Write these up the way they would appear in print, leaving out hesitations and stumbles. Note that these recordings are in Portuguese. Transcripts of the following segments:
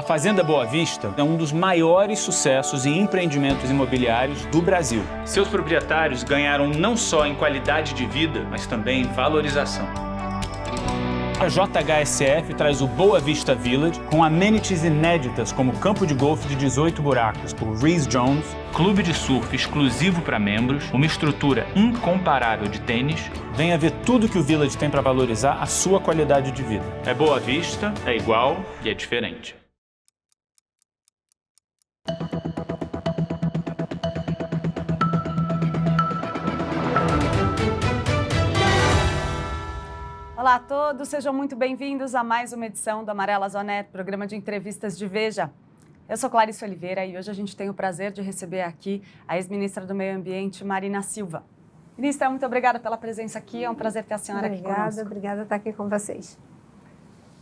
A Fazenda Boa Vista é um dos maiores sucessos em empreendimentos imobiliários do Brasil. Seus proprietários ganharam não só em qualidade de vida, mas também em valorização. A JHSF traz o Boa Vista Village com amenities inéditas como campo de golfe de 18 buracos por Rees Jones, clube de surf exclusivo para membros, uma estrutura incomparável de tênis. Venha ver tudo que o Village tem para valorizar a sua qualidade de vida. É Boa Vista, é igual e é diferente. Olá a todos, sejam muito bem-vindos a mais uma edição do Amarela Zonet, programa de entrevistas de Veja. Eu sou Clarice Oliveira e hoje a gente tem o prazer de receber aqui a ex-ministra do Meio Ambiente, Marina Silva. Ministra, muito obrigada pela presença aqui, é um prazer ter a senhora aqui conosco. Obrigada por estar aqui com vocês.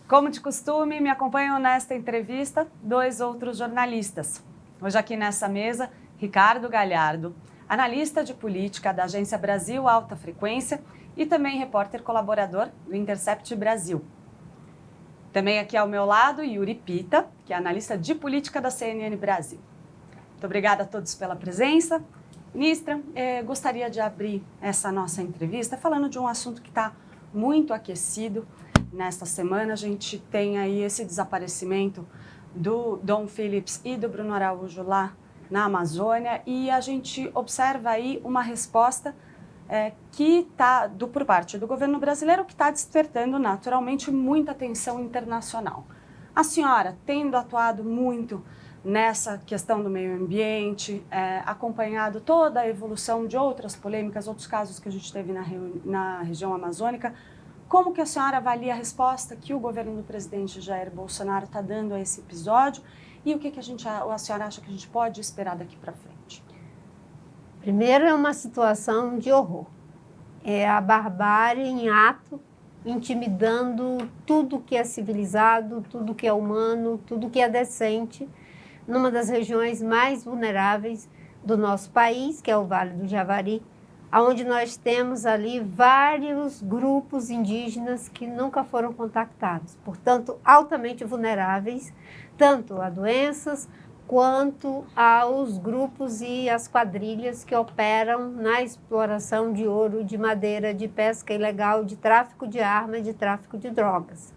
Como de costume, me acompanham nesta entrevista dois outros jornalistas. Hoje aqui nessa mesa, Ricardo Galhardo, analista de política da Agência Brasil Alta Frequência e também repórter colaborador do Intercept Brasil. Também aqui ao meu lado, Yuri Pita, que é analista de política da CNN Brasil. Muito obrigada a todos pela presença. Ministra, gostaria de abrir essa nossa entrevista falando de um assunto que está muito aquecido nesta semana. A gente tem aí esse desaparecimento do Dom Phillips e do Bruno Araújo lá na Amazônia e a gente observa aí uma resposta que está por parte do governo brasileiro, que está despertando naturalmente muita atenção internacional. A senhora, tendo atuado muito nessa questão do meio ambiente, acompanhado toda a evolução de outras polêmicas, outros casos que a gente teve na região amazônica, como que a senhora avalia a resposta que o governo do presidente Jair Bolsonaro está dando a esse episódio e o que a senhora acha que a gente pode esperar daqui para frente? Primeiro, é uma situação de horror. É a barbárie em ato, intimidando tudo que é civilizado, tudo que é humano, tudo que é decente, numa das regiões mais vulneráveis do nosso país, que é o Vale do Javari, onde nós temos ali vários grupos indígenas que nunca foram contactados, portanto, altamente vulneráveis, tanto a doenças, quanto aos grupos e as quadrilhas que operam na exploração de ouro, de madeira, de pesca ilegal, de tráfico de armas, de tráfico de drogas.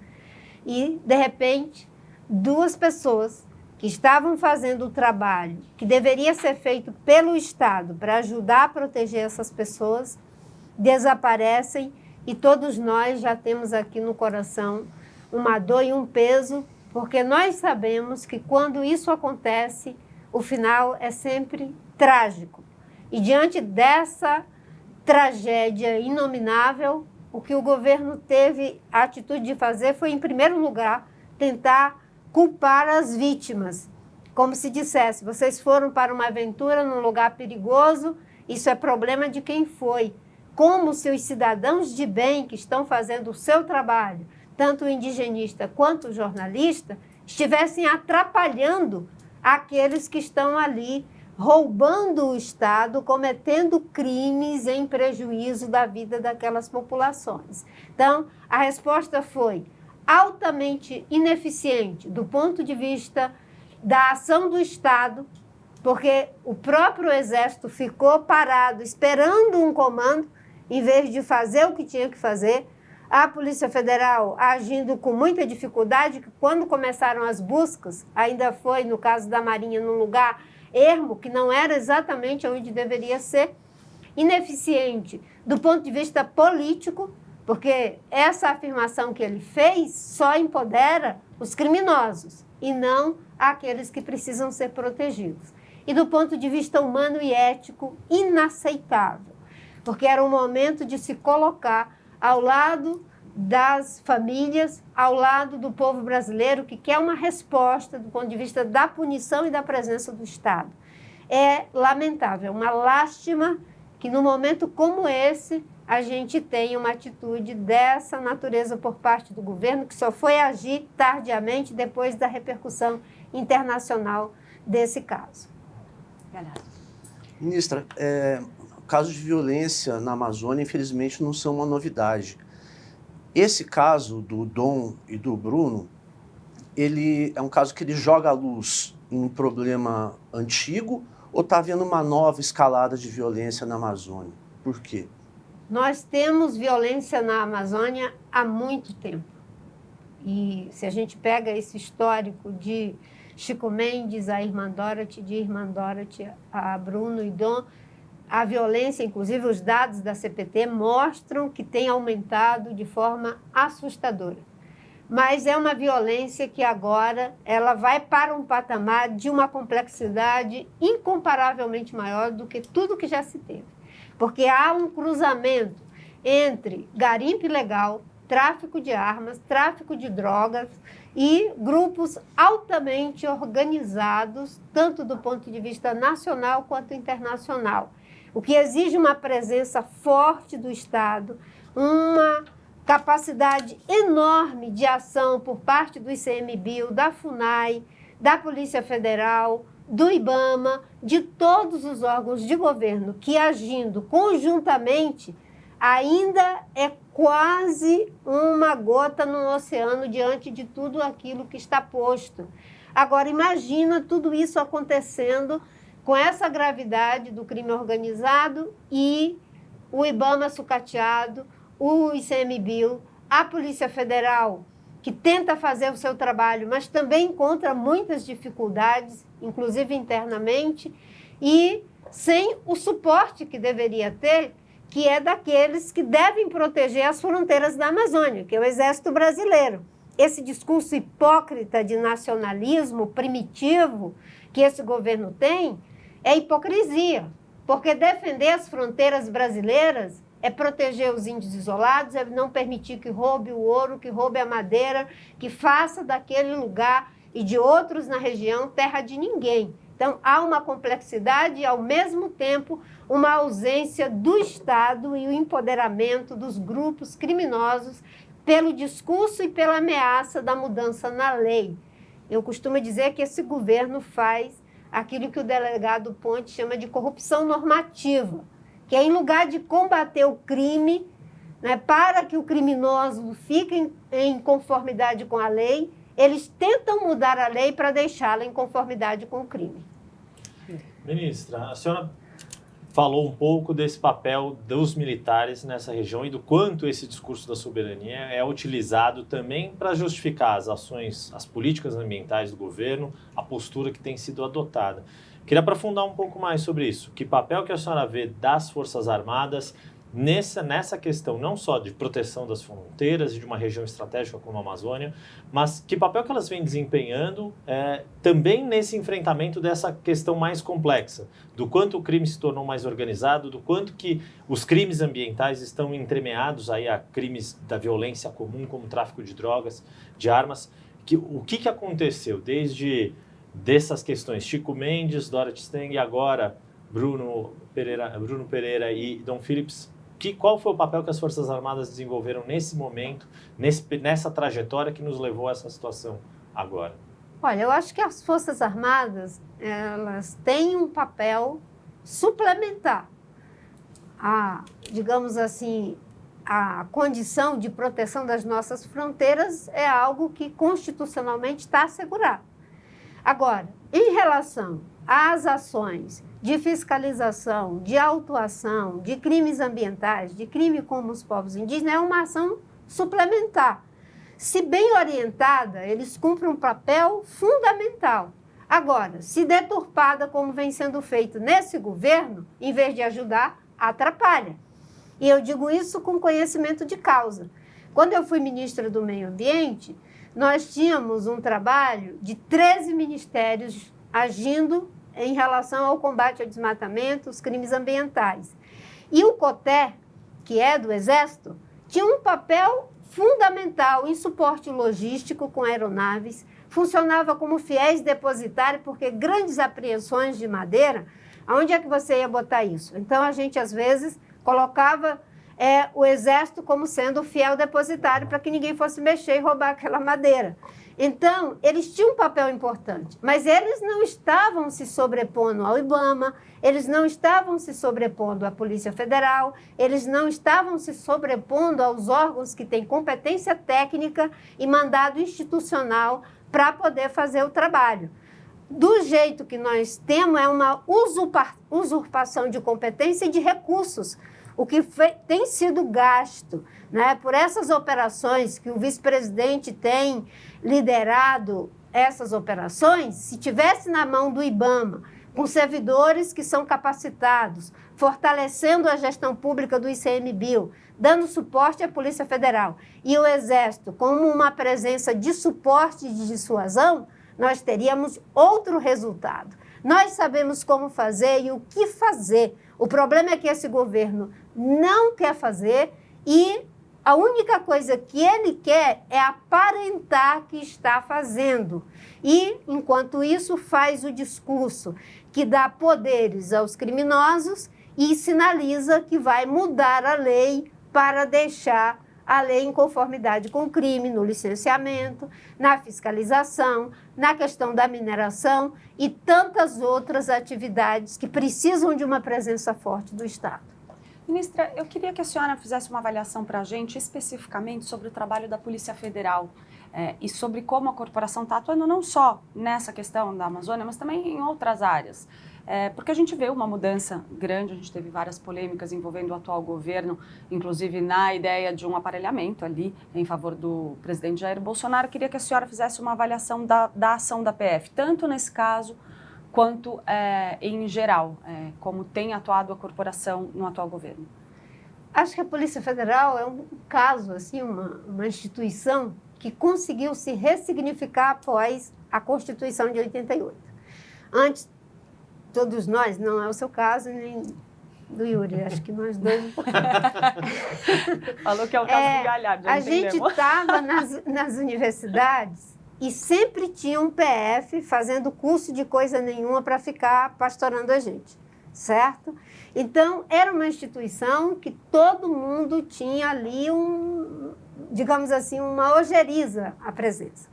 E, de repente, duas pessoas que estavam fazendo o trabalho que deveria ser feito pelo Estado para ajudar a proteger essas pessoas, desaparecem e todos nós já temos aqui no coração uma dor e um peso, porque nós sabemos que quando isso acontece, o final é sempre trágico. E diante dessa tragédia inominável, o que o governo teve a atitude de fazer foi, em primeiro lugar, tentar culpar as vítimas. Como se dissesse, vocês foram para uma aventura num lugar perigoso, isso é problema de quem foi. Como se os cidadãos de bem que estão fazendo o seu trabalho, tanto o indigenista quanto o jornalista, estivessem atrapalhando aqueles que estão ali roubando o Estado, cometendo crimes em prejuízo da vida daquelas populações. Então, a resposta foi altamente ineficiente do ponto de vista da ação do Estado, porque o próprio Exército ficou parado esperando um comando, em vez de fazer o que tinha que fazer. A Polícia Federal agindo com muita dificuldade, que quando começaram as buscas, ainda foi, no caso da Marinha, num lugar ermo, que não era exatamente onde deveria ser. Ineficiente do ponto de vista político, porque essa afirmação que ele fez só empodera os criminosos e não aqueles que precisam ser protegidos. E do ponto de vista humano e ético, inaceitável, porque era um momento de se colocar ao lado das famílias, ao lado do povo brasileiro que quer uma resposta do ponto de vista da punição e da presença do Estado. É lamentável, uma lástima que num momento como esse a gente tenha uma atitude dessa natureza por parte do governo, que só foi agir tardiamente depois da repercussão internacional desse caso. Ministra, casos de violência na Amazônia, infelizmente, não são uma novidade. Esse caso do Dom e do Bruno ele é um caso que ele joga a luz em um problema antigo ou está havendo uma nova escalada de violência na Amazônia? Por quê? Nós temos violência na Amazônia há muito tempo. E se a gente pega esse histórico de Chico Mendes, a irmã Dorothy, de irmã Dorothy, a Bruno e Dom, a violência, inclusive os dados da CPT, mostram que tem aumentado de forma assustadora. Mas é uma violência que agora ela vai para um patamar de uma complexidade incomparavelmente maior do que tudo que já se teve. Porque há um cruzamento entre garimpo ilegal, tráfico de armas, tráfico de drogas e grupos altamente organizados, tanto do ponto de vista nacional quanto internacional. O que exige uma presença forte do Estado, uma capacidade enorme de ação por parte do ICMBio, da FUNAI, da Polícia Federal, do IBAMA, de todos os órgãos de governo que, agindo conjuntamente, ainda é quase uma gota no oceano diante de tudo aquilo que está posto. Agora, imagina tudo isso acontecendo com essa gravidade do crime organizado e o IBAMA sucateado, o ICMBio, a Polícia Federal, que tenta fazer o seu trabalho, mas também encontra muitas dificuldades, inclusive internamente, e sem o suporte que deveria ter, que é daqueles que devem proteger as fronteiras da Amazônia, que é o Exército Brasileiro. Esse discurso hipócrita de nacionalismo primitivo que esse governo tem é hipocrisia, porque defender as fronteiras brasileiras é proteger os índios isolados, é não permitir que roube o ouro, que roube a madeira, que faça daquele lugar e de outros na região terra de ninguém. Então, há uma complexidade e, ao mesmo tempo, uma ausência do Estado e o empoderamento dos grupos criminosos pelo discurso e pela ameaça da mudança na lei. Eu costumo dizer que esse governo faz aquilo que o delegado Ponte chama de corrupção normativa, que é, em lugar de combater o crime, né, para que o criminoso fique em conformidade com a lei, eles tentam mudar a lei para deixá-la em conformidade com o crime. Ministra, a senhora falou um pouco desse papel dos militares nessa região e do quanto esse discurso da soberania é utilizado também para justificar as ações, as políticas ambientais do governo, a postura que tem sido adotada. Queria aprofundar um pouco mais sobre isso. Que papel que a senhora vê das Forças Armadas nessa questão não só de proteção das fronteiras e de uma região estratégica como a Amazônia, mas que papel que elas vêm desempenhando também nesse enfrentamento dessa questão mais complexa, do quanto o crime se tornou mais organizado, do quanto que os crimes ambientais estão entremeados aí a crimes da violência comum, como tráfico de drogas, de armas. O que aconteceu desde dessas questões? Chico Mendes, Dorothy Stang e agora Bruno Pereira e Dom Phillips. Qual foi o papel que as Forças Armadas desenvolveram nesse momento, nessa trajetória que nos levou a essa situação agora? Olha, eu acho que as Forças Armadas, elas têm um papel suplementar. Digamos assim, a condição de proteção das nossas fronteiras é algo que constitucionalmente está assegurado. Agora, em relação às ações de fiscalização, de autuação, de crimes ambientais, de crime como os povos indígenas, é uma ação suplementar. Se bem orientada, eles cumprem um papel fundamental. Agora, se deturpada, como vem sendo feito nesse governo, em vez de ajudar, atrapalha. E eu digo isso com conhecimento de causa. Quando eu fui ministra do Meio Ambiente, nós tínhamos um trabalho de 13 ministérios agindo em relação ao combate ao desmatamento, os crimes ambientais. E o COTÉ, que é do Exército, tinha um papel fundamental em suporte logístico com aeronaves, funcionava como fiéis depositário, porque grandes apreensões de madeira, aonde é que você ia botar isso? Então, a gente, às vezes, colocava o Exército como sendo o fiel depositário para que ninguém fosse mexer e roubar aquela madeira. Então, eles tinham um papel importante, mas eles não estavam se sobrepondo ao IBAMA, eles não estavam se sobrepondo à Polícia Federal, eles não estavam se sobrepondo aos órgãos que têm competência técnica e mandado institucional para poder fazer o trabalho. Do jeito que nós temos, é uma usurpação de competência e de recursos, o que tem sido gasto, né, por essas operações que o vice-presidente tem liderado. Essas operações, se tivesse na mão do IBAMA, com servidores que são capacitados, fortalecendo a gestão pública do ICMBio, dando suporte à Polícia Federal e o Exército como uma presença de suporte e de dissuasão, nós teríamos outro resultado. Nós sabemos como fazer e o que fazer. O problema é que esse governo não quer fazer e a única coisa que ele quer é aparentar que está fazendo. E, enquanto isso, faz o discurso que dá poderes aos criminosos e sinaliza que vai mudar a lei para deixar a lei em conformidade com o crime, no licenciamento, na fiscalização, na questão da mineração e tantas outras atividades que precisam de uma presença forte do Estado. Ministra, eu queria que a senhora fizesse uma avaliação para a gente especificamente sobre o trabalho da Polícia Federal e sobre como a corporação está atuando não só nessa questão da Amazônia, mas também em outras áreas. Porque a gente vê uma mudança grande, a gente teve várias polêmicas envolvendo o atual governo, inclusive na ideia de um aparelhamento ali em favor do presidente Jair Bolsonaro. Eu queria que a senhora fizesse uma avaliação da ação da PF, tanto nesse caso quanto em geral, como tem atuado a corporação no atual governo. Acho que a Polícia Federal é um caso, assim, uma instituição que conseguiu se ressignificar após a Constituição de 88. Antes, todos nós, não é o seu caso, nem do Yuri, acho que nós dois... Falou que é o caso do Galhardo, já a gente estava nas universidades e sempre tinha um PF fazendo curso de coisa nenhuma para ficar pastorando a gente, certo? Então, era uma instituição que todo mundo tinha ali digamos assim, uma ojeriza à presença.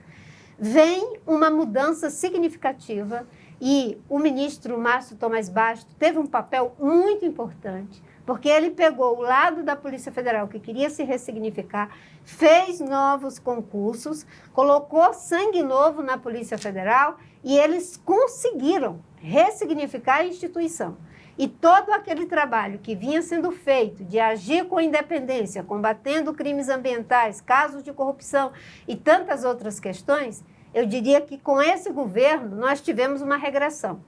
Vem uma mudança significativa e o ministro Márcio Tomás Basto teve um papel muito importante, porque ele pegou o lado da Polícia Federal que queria se ressignificar, fez novos concursos, colocou sangue novo na Polícia Federal e eles conseguiram ressignificar a instituição. E todo aquele trabalho que vinha sendo feito de agir com independência, combatendo crimes ambientais, casos de corrupção e tantas outras questões, eu diria que com esse governo nós tivemos uma regressão.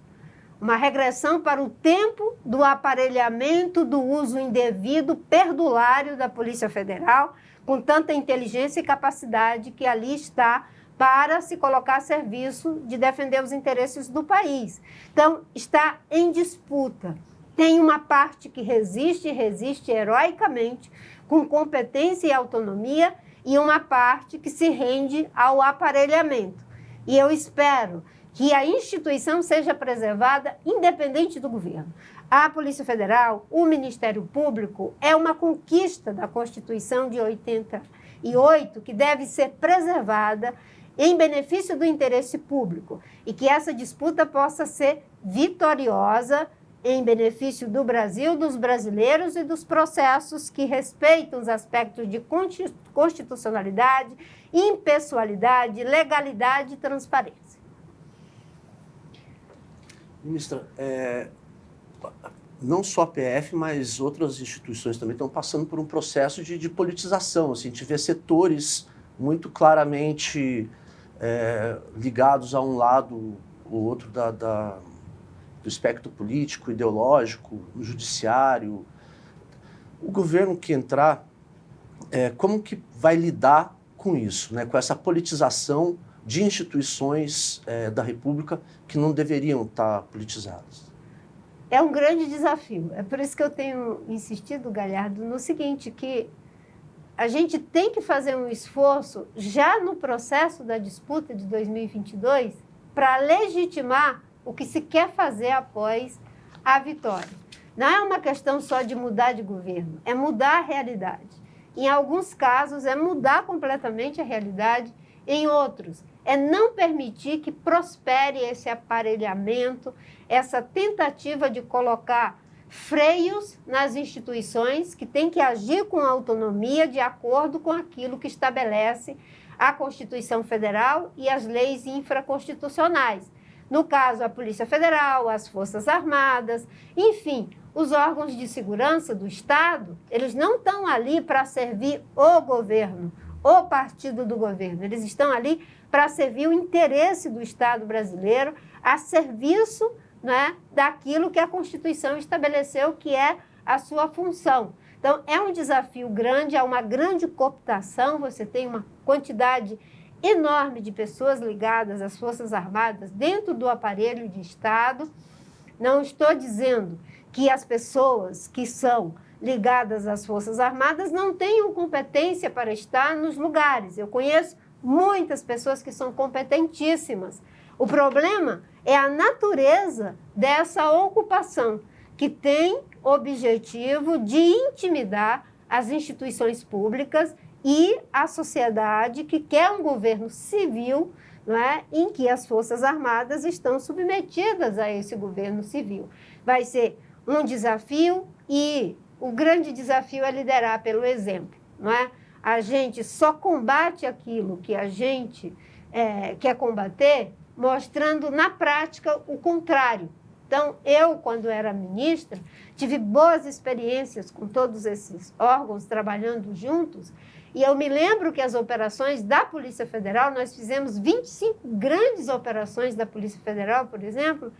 Uma regressão para o tempo do aparelhamento, do uso indevido, perdulário da Polícia Federal, com tanta inteligência e capacidade que ali está para se colocar a serviço de defender os interesses do país. Então, está em disputa. Tem uma parte que resiste heroicamente, com competência e autonomia, e uma parte que se rende ao aparelhamento. E eu espero que a instituição seja preservada independente do governo. A Polícia Federal, o Ministério Público, é uma conquista da Constituição de 88 que deve ser preservada em benefício do interesse público e que essa disputa possa ser vitoriosa em benefício do Brasil, dos brasileiros e dos processos que respeitam os aspectos de constitucionalidade, impessoalidade, legalidade e transparência. Ministra, não só a PF, mas outras instituições também estão passando por um processo de politização. Assim, a gente vê setores muito claramente ligados a um lado ou outro do espectro político, ideológico, no judiciário. O governo que entrar, como que vai lidar com isso, né? Com essa politização de instituições da República que não deveriam estar politizadas? É um grande desafio. É por isso que eu tenho insistido, Galhardo, no seguinte, que a gente tem que fazer um esforço já no processo da disputa de 2022 para legitimar o que se quer fazer após a vitória. Não é uma questão só de mudar de governo, é mudar a realidade. Em alguns casos, é mudar completamente a realidade, em outros, é não permitir que prospere esse aparelhamento, essa tentativa de colocar freios nas instituições que têm que agir com autonomia de acordo com aquilo que estabelece a Constituição Federal e as leis infraconstitucionais. No caso, a Polícia Federal, as Forças Armadas, enfim, os órgãos de segurança do Estado, eles não estão ali para servir o governo, o partido do governo. Eles estão ali para servir o interesse do Estado brasileiro a serviço, né, daquilo que a Constituição estabeleceu que é a sua função. Então, é um desafio grande, há uma grande cooptação, você tem uma quantidade enorme de pessoas ligadas às Forças Armadas dentro do aparelho de Estado. Não estou dizendo que as pessoas que são ligadas às Forças Armadas não tenham competência para estar nos lugares. Eu conheço muitas pessoas que são competentíssimas. O problema é a natureza dessa ocupação, que tem objetivo de intimidar as instituições públicas e a sociedade que quer um governo civil, não é, em que as Forças Armadas estão submetidas a esse governo civil. Vai ser um desafio e o grande desafio é liderar pelo exemplo, não é? A gente só combate aquilo que a gente quer combater mostrando na prática o contrário. Então, eu, quando era ministra, tive boas experiências com todos esses órgãos trabalhando juntos. E eu me lembro que as operações da Polícia Federal, nós fizemos 25 grandes operações da Polícia Federal, por exemplo,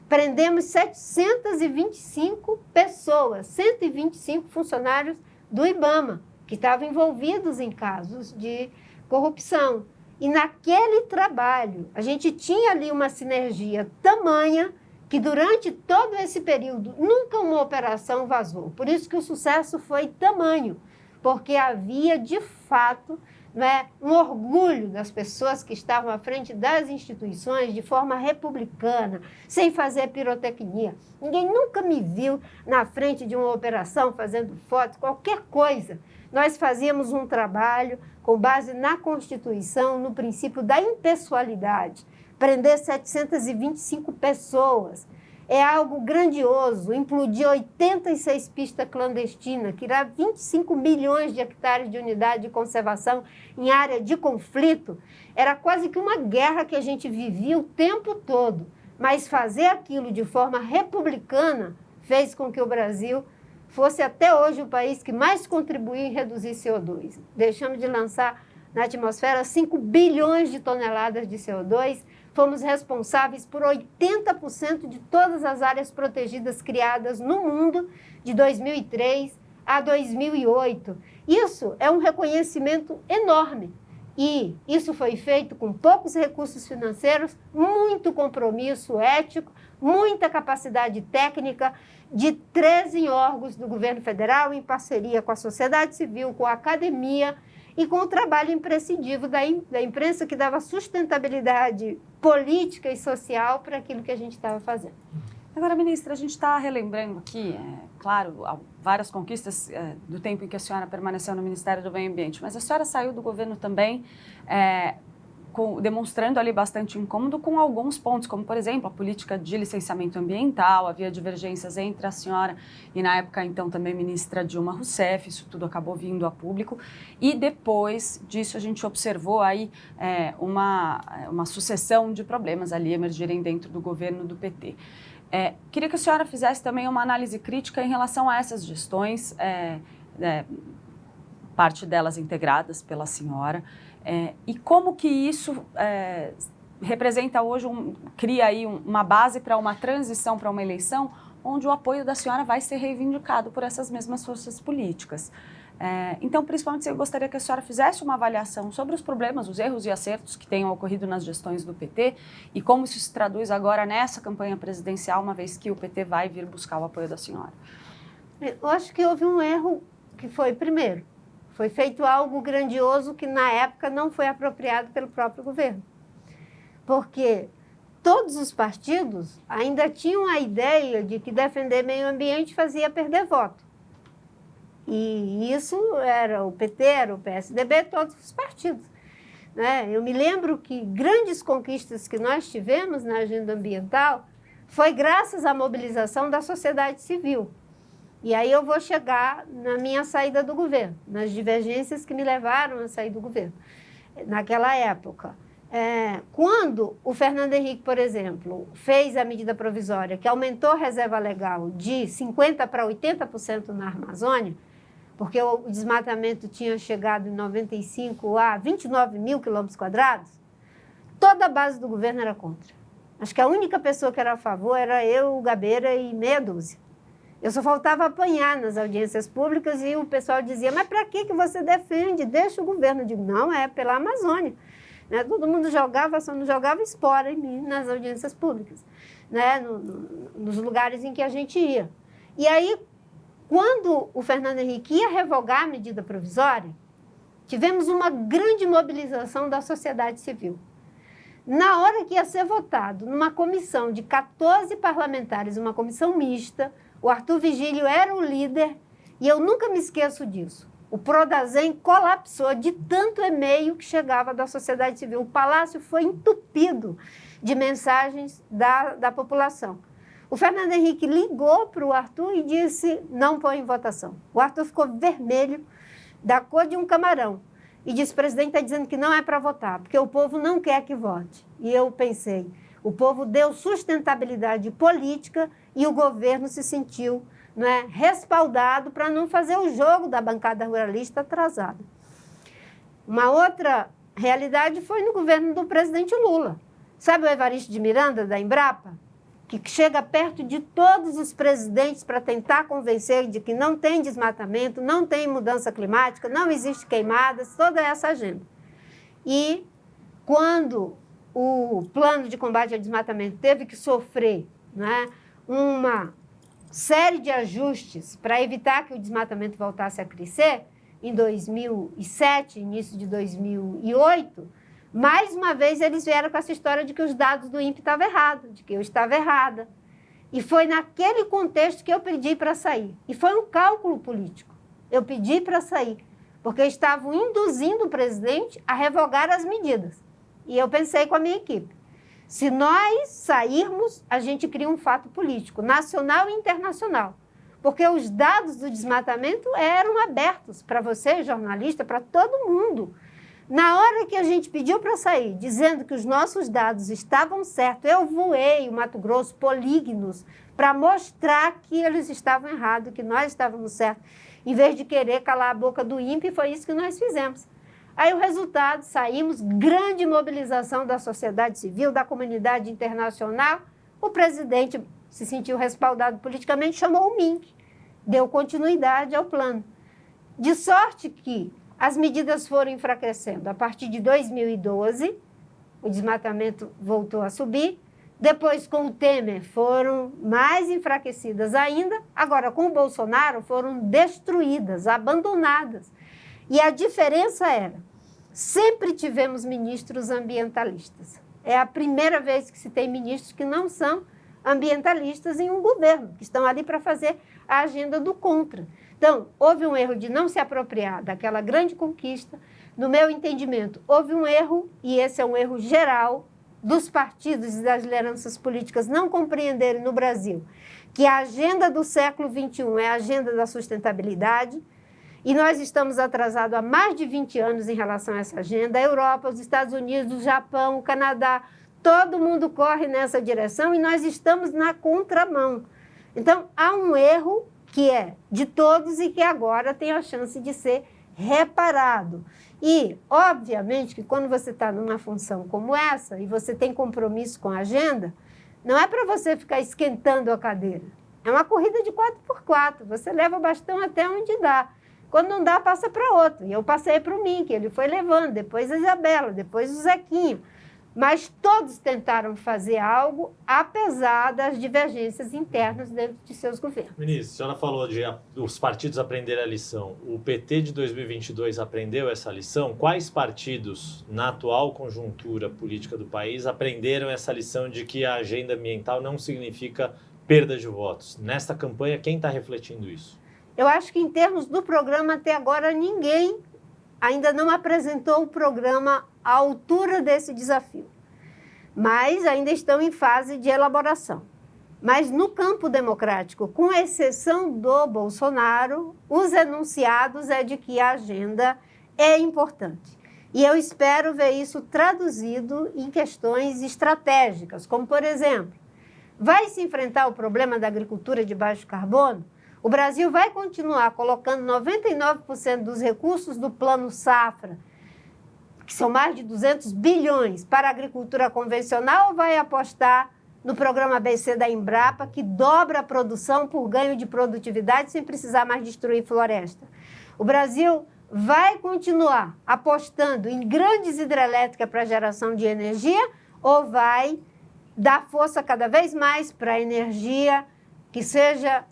prendemos 725 pessoas, 125 funcionários do IBAMA, que estavam envolvidos em casos de corrupção. E naquele trabalho, a gente tinha ali uma sinergia tamanha que durante todo esse período nunca uma operação vazou. Por isso que o sucesso foi tamanho, porque havia, de fato, né, um orgulho das pessoas que estavam à frente das instituições de forma republicana, sem fazer pirotecnia. Ninguém nunca me viu na frente de uma operação fazendo fotos, qualquer coisa. Nós fazíamos um trabalho com base na Constituição, no princípio da impessoalidade. Prender 725 pessoas é algo grandioso. Implodir 86 pistas clandestinas, tirar 25 milhões de hectares de unidade de conservação em área de conflito. Era quase que uma guerra que a gente vivia o tempo todo. Mas fazer aquilo de forma republicana fez com que o Brasil fosse até hoje o país que mais contribuiu em reduzir CO2. Deixamos de lançar na atmosfera 5 bilhões de toneladas de CO2, fomos responsáveis por 80% de todas as áreas protegidas criadas no mundo de 2003 a 2008. Isso é um reconhecimento enorme. E isso foi feito com poucos recursos financeiros, muito compromisso ético, muita capacidade técnica de 13 órgãos do governo federal, em parceria com a sociedade civil, com a academia e com o trabalho imprescindível da imprensa, que dava sustentabilidade política e social para aquilo que a gente estava fazendo. Agora, ministra, a gente está relembrando aqui, claro, várias conquistas do tempo em que a senhora permaneceu no Ministério do Meio Ambiente, mas a senhora saiu do governo também demonstrando ali bastante incômodo com alguns pontos, como, por exemplo, a política de licenciamento ambiental. Havia divergências entre a senhora e, na época, então, também ministra Dilma Rousseff. Isso tudo acabou vindo a público. E depois disso, a gente observou aí uma sucessão de problemas ali emergirem dentro do governo do PT. Queria que a senhora fizesse também uma análise crítica em relação a essas gestões, parte delas integradas pela senhora, e como que isso representa hoje, cria aí uma base para uma transição, para uma eleição, onde o apoio da senhora vai ser reivindicado por essas mesmas forças políticas. Então, principalmente, eu gostaria que a senhora fizesse uma avaliação sobre os problemas, os erros e acertos que tenham ocorrido nas gestões do PT e como isso se traduz agora nessa campanha presidencial, uma vez que o PT vai vir buscar o apoio da senhora. Eu acho que houve um erro que foi, primeiro, foi feito algo grandioso que, na época, não foi apropriado pelo próprio governo. Porque todos os partidos ainda tinham a ideia de que defender meio ambiente fazia perder voto. E isso era o PT, era o PSDB, todos os partidos. Né? Eu me lembro que grandes conquistas que nós tivemos na agenda ambiental foi graças à mobilização da sociedade civil. E aí eu vou chegar na minha saída do governo, nas divergências que me levaram a sair do governo. naquela época. Quando o Fernando Henrique, por exemplo, fez a medida provisória que aumentou a reserva legal de 50% para 80% na Amazônia, porque o desmatamento tinha chegado em 95 a 29 mil quilômetros quadrados, toda a base do governo era contra. Acho que a única pessoa que era a favor era eu, o Gabeira e meia dúzia. Eu só faltava apanhar nas audiências públicas e o pessoal dizia, mas para que você defende? Deixa o governo. Eu digo, não, é pela Amazônia. Né? Todo mundo jogava, só não jogava espora em mim nas audiências públicas, né? Nos lugares em que a gente ia. E aí, quando o Fernando Henrique ia revogar a medida provisória, tivemos uma grande mobilização da sociedade civil. Na hora que ia ser votado, numa comissão de 14 parlamentares, uma comissão mista, o Arthur Vigílio era o líder, e eu nunca me esqueço disso. O Prodazem colapsou de tanto e-mail que chegava da sociedade civil. O palácio foi entupido de mensagens da população. O Fernando Henrique ligou para o Arthur e disse, não põe em votação. O Arthur ficou vermelho, da cor de um camarão. E disse, o presidente está dizendo que não é para votar, porque o povo não quer que vote. E eu pensei, o povo deu sustentabilidade política e o governo se sentiu, né, respaldado para não fazer o jogo da bancada ruralista atrasada. Uma outra realidade foi no governo do presidente Lula. Sabe o Evaristo de Miranda, da Embrapa? Que chega perto de todos os presidentes para tentar convencer de que não tem desmatamento, não tem mudança climática, não existe queimadas, toda essa agenda. E quando o plano de combate ao desmatamento teve que sofrer, né, uma série de ajustes para evitar que o desmatamento voltasse a crescer, em 2007, início de 2008, mais uma vez eles vieram com essa história de que os dados do INPE estavam errados, de que eu estava errada. E foi naquele contexto que eu pedi para sair. E foi um cálculo político. Eu pedi para sair, porque estavam induzindo o presidente a revogar as medidas. E eu pensei com a minha equipe, se nós sairmos, a gente cria um fato político, nacional e internacional. Porque os dados do desmatamento eram abertos para você, jornalista, para todo mundo. Na hora que a gente pediu para sair, dizendo que os nossos dados estavam certos, eu voei o Mato Grosso polígonos para mostrar que eles estavam errados, que nós estávamos certos, em vez de querer calar a boca do INPE, foi isso que nós fizemos. Aí o resultado, saímos, grande mobilização da sociedade civil, da comunidade internacional, o presidente se sentiu respaldado politicamente, chamou o MINC, deu continuidade ao plano. De sorte que as medidas foram enfraquecendo. A partir de 2012, o desmatamento voltou a subir. Depois, com o Temer, foram mais enfraquecidas ainda. Agora, com o Bolsonaro, foram destruídas, abandonadas. E a diferença era, sempre tivemos ministros ambientalistas. É a primeira vez que se tem ministros que não são ambientalistas em um governo, que estão ali para fazer a agenda do contra. Então, houve um erro de não se apropriar daquela grande conquista. No meu entendimento, houve um erro, e esse é um erro geral, dos partidos e das lideranças políticas não compreenderem no Brasil que a agenda do século XXI é a agenda da sustentabilidade, e nós estamos atrasados há mais de 20 anos em relação a essa agenda. A Europa, os Estados Unidos, o Japão, o Canadá, todo mundo corre nessa direção e nós estamos na contramão. Então, há um erro que é de todos e que agora tem a chance de ser reparado. E, obviamente, que quando você está numa função como essa e você tem compromisso com a agenda, não é para você ficar esquentando a cadeira. É uma corrida de 4x4, você leva o bastão até onde dá. Quando não dá, passa para outro. E eu passei para o Mink, ele foi levando, depois a Isabela, depois o Zequinho. Mas todos tentaram fazer algo, apesar das divergências internas dentro de seus governos. Ministra, a senhora falou de os partidos aprenderem a lição. O PT de 2022 aprendeu essa lição? Quais partidos, na atual conjuntura política do país, aprenderam essa lição de que a agenda ambiental não significa perda de votos? Nesta campanha, quem está refletindo isso? Eu acho que, em termos do programa, até agora, ninguém ainda não apresentou o programa à altura desse desafio. Mas ainda estão em fase de elaboração. Mas no campo democrático, com exceção do Bolsonaro, os enunciados é de que a agenda é importante. E eu espero ver isso traduzido em questões estratégicas, como, por exemplo, vai se enfrentar o problema da agricultura de baixo carbono? O Brasil vai continuar colocando 99% dos recursos do Plano Safra, que são mais de 200 bilhões, para a agricultura convencional, ou vai apostar no programa ABC da Embrapa, que dobra a produção por ganho de produtividade sem precisar mais destruir floresta? O Brasil vai continuar apostando em grandes hidrelétricas para geração de energia ou vai dar força cada vez mais para a energia que seja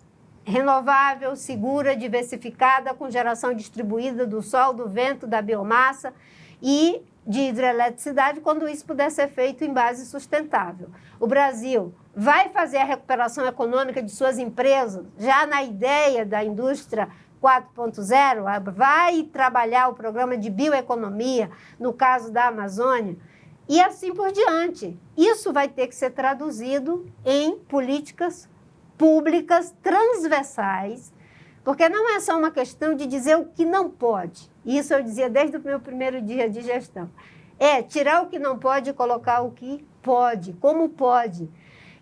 renovável, segura, diversificada, com geração distribuída do sol, do vento, da biomassa e de hidroeletricidade, quando isso puder ser feito em base sustentável? O Brasil vai fazer a recuperação econômica de suas empresas, já na ideia da indústria 4.0, vai trabalhar o programa de bioeconomia, no caso da Amazônia, e assim por diante. Isso vai ter que ser traduzido em políticas públicas transversais, porque não é só uma questão de dizer o que não pode. Isso eu dizia desde o meu primeiro dia de gestão. É tirar o que não pode e colocar o que pode, como pode.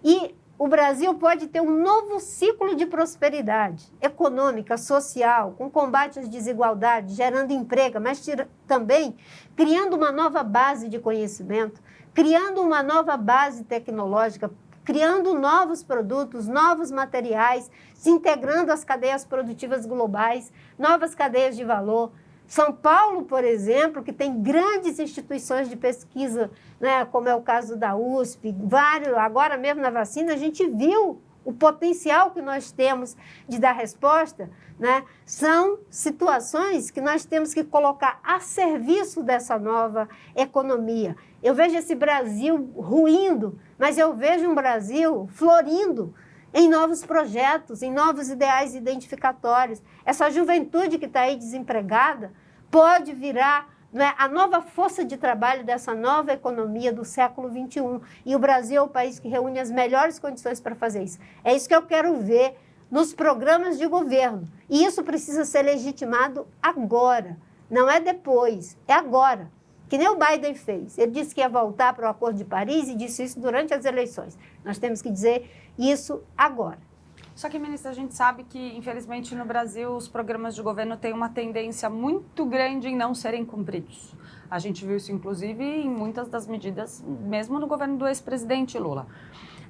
E o Brasil pode ter um novo ciclo de prosperidade econômica, social, com combate às desigualdades, gerando emprego, mas também criando uma nova base de conhecimento, criando uma nova base tecnológica, criando novos produtos, novos materiais, se integrando às cadeias produtivas globais, novas cadeias de valor. São Paulo, por exemplo, que tem grandes instituições de pesquisa, né, como é o caso da USP, agora mesmo na vacina, a gente viu o potencial que nós temos de dar resposta, né? São situações que nós temos que colocar a serviço dessa nova economia. Eu vejo esse Brasil ruindo, mas eu vejo um Brasil florindo em novos projetos, em novos ideais identificatórios. Essa juventude que está aí desempregada pode virar, né, a nova força de trabalho dessa nova economia do século XXI. E o Brasil é o país que reúne as melhores condições para fazer isso. É isso que eu quero ver nos programas de governo. E isso precisa ser legitimado agora, não é depois, é agora. Que nem o Biden fez. Ele disse que ia voltar para o Acordo de Paris e disse isso durante as eleições. Nós temos que dizer isso agora. Só que, ministra, a gente sabe que, infelizmente, no Brasil, os programas de governo têm uma tendência muito grande em não serem cumpridos. A gente viu isso, inclusive, em muitas das medidas, mesmo no governo do ex-presidente Lula.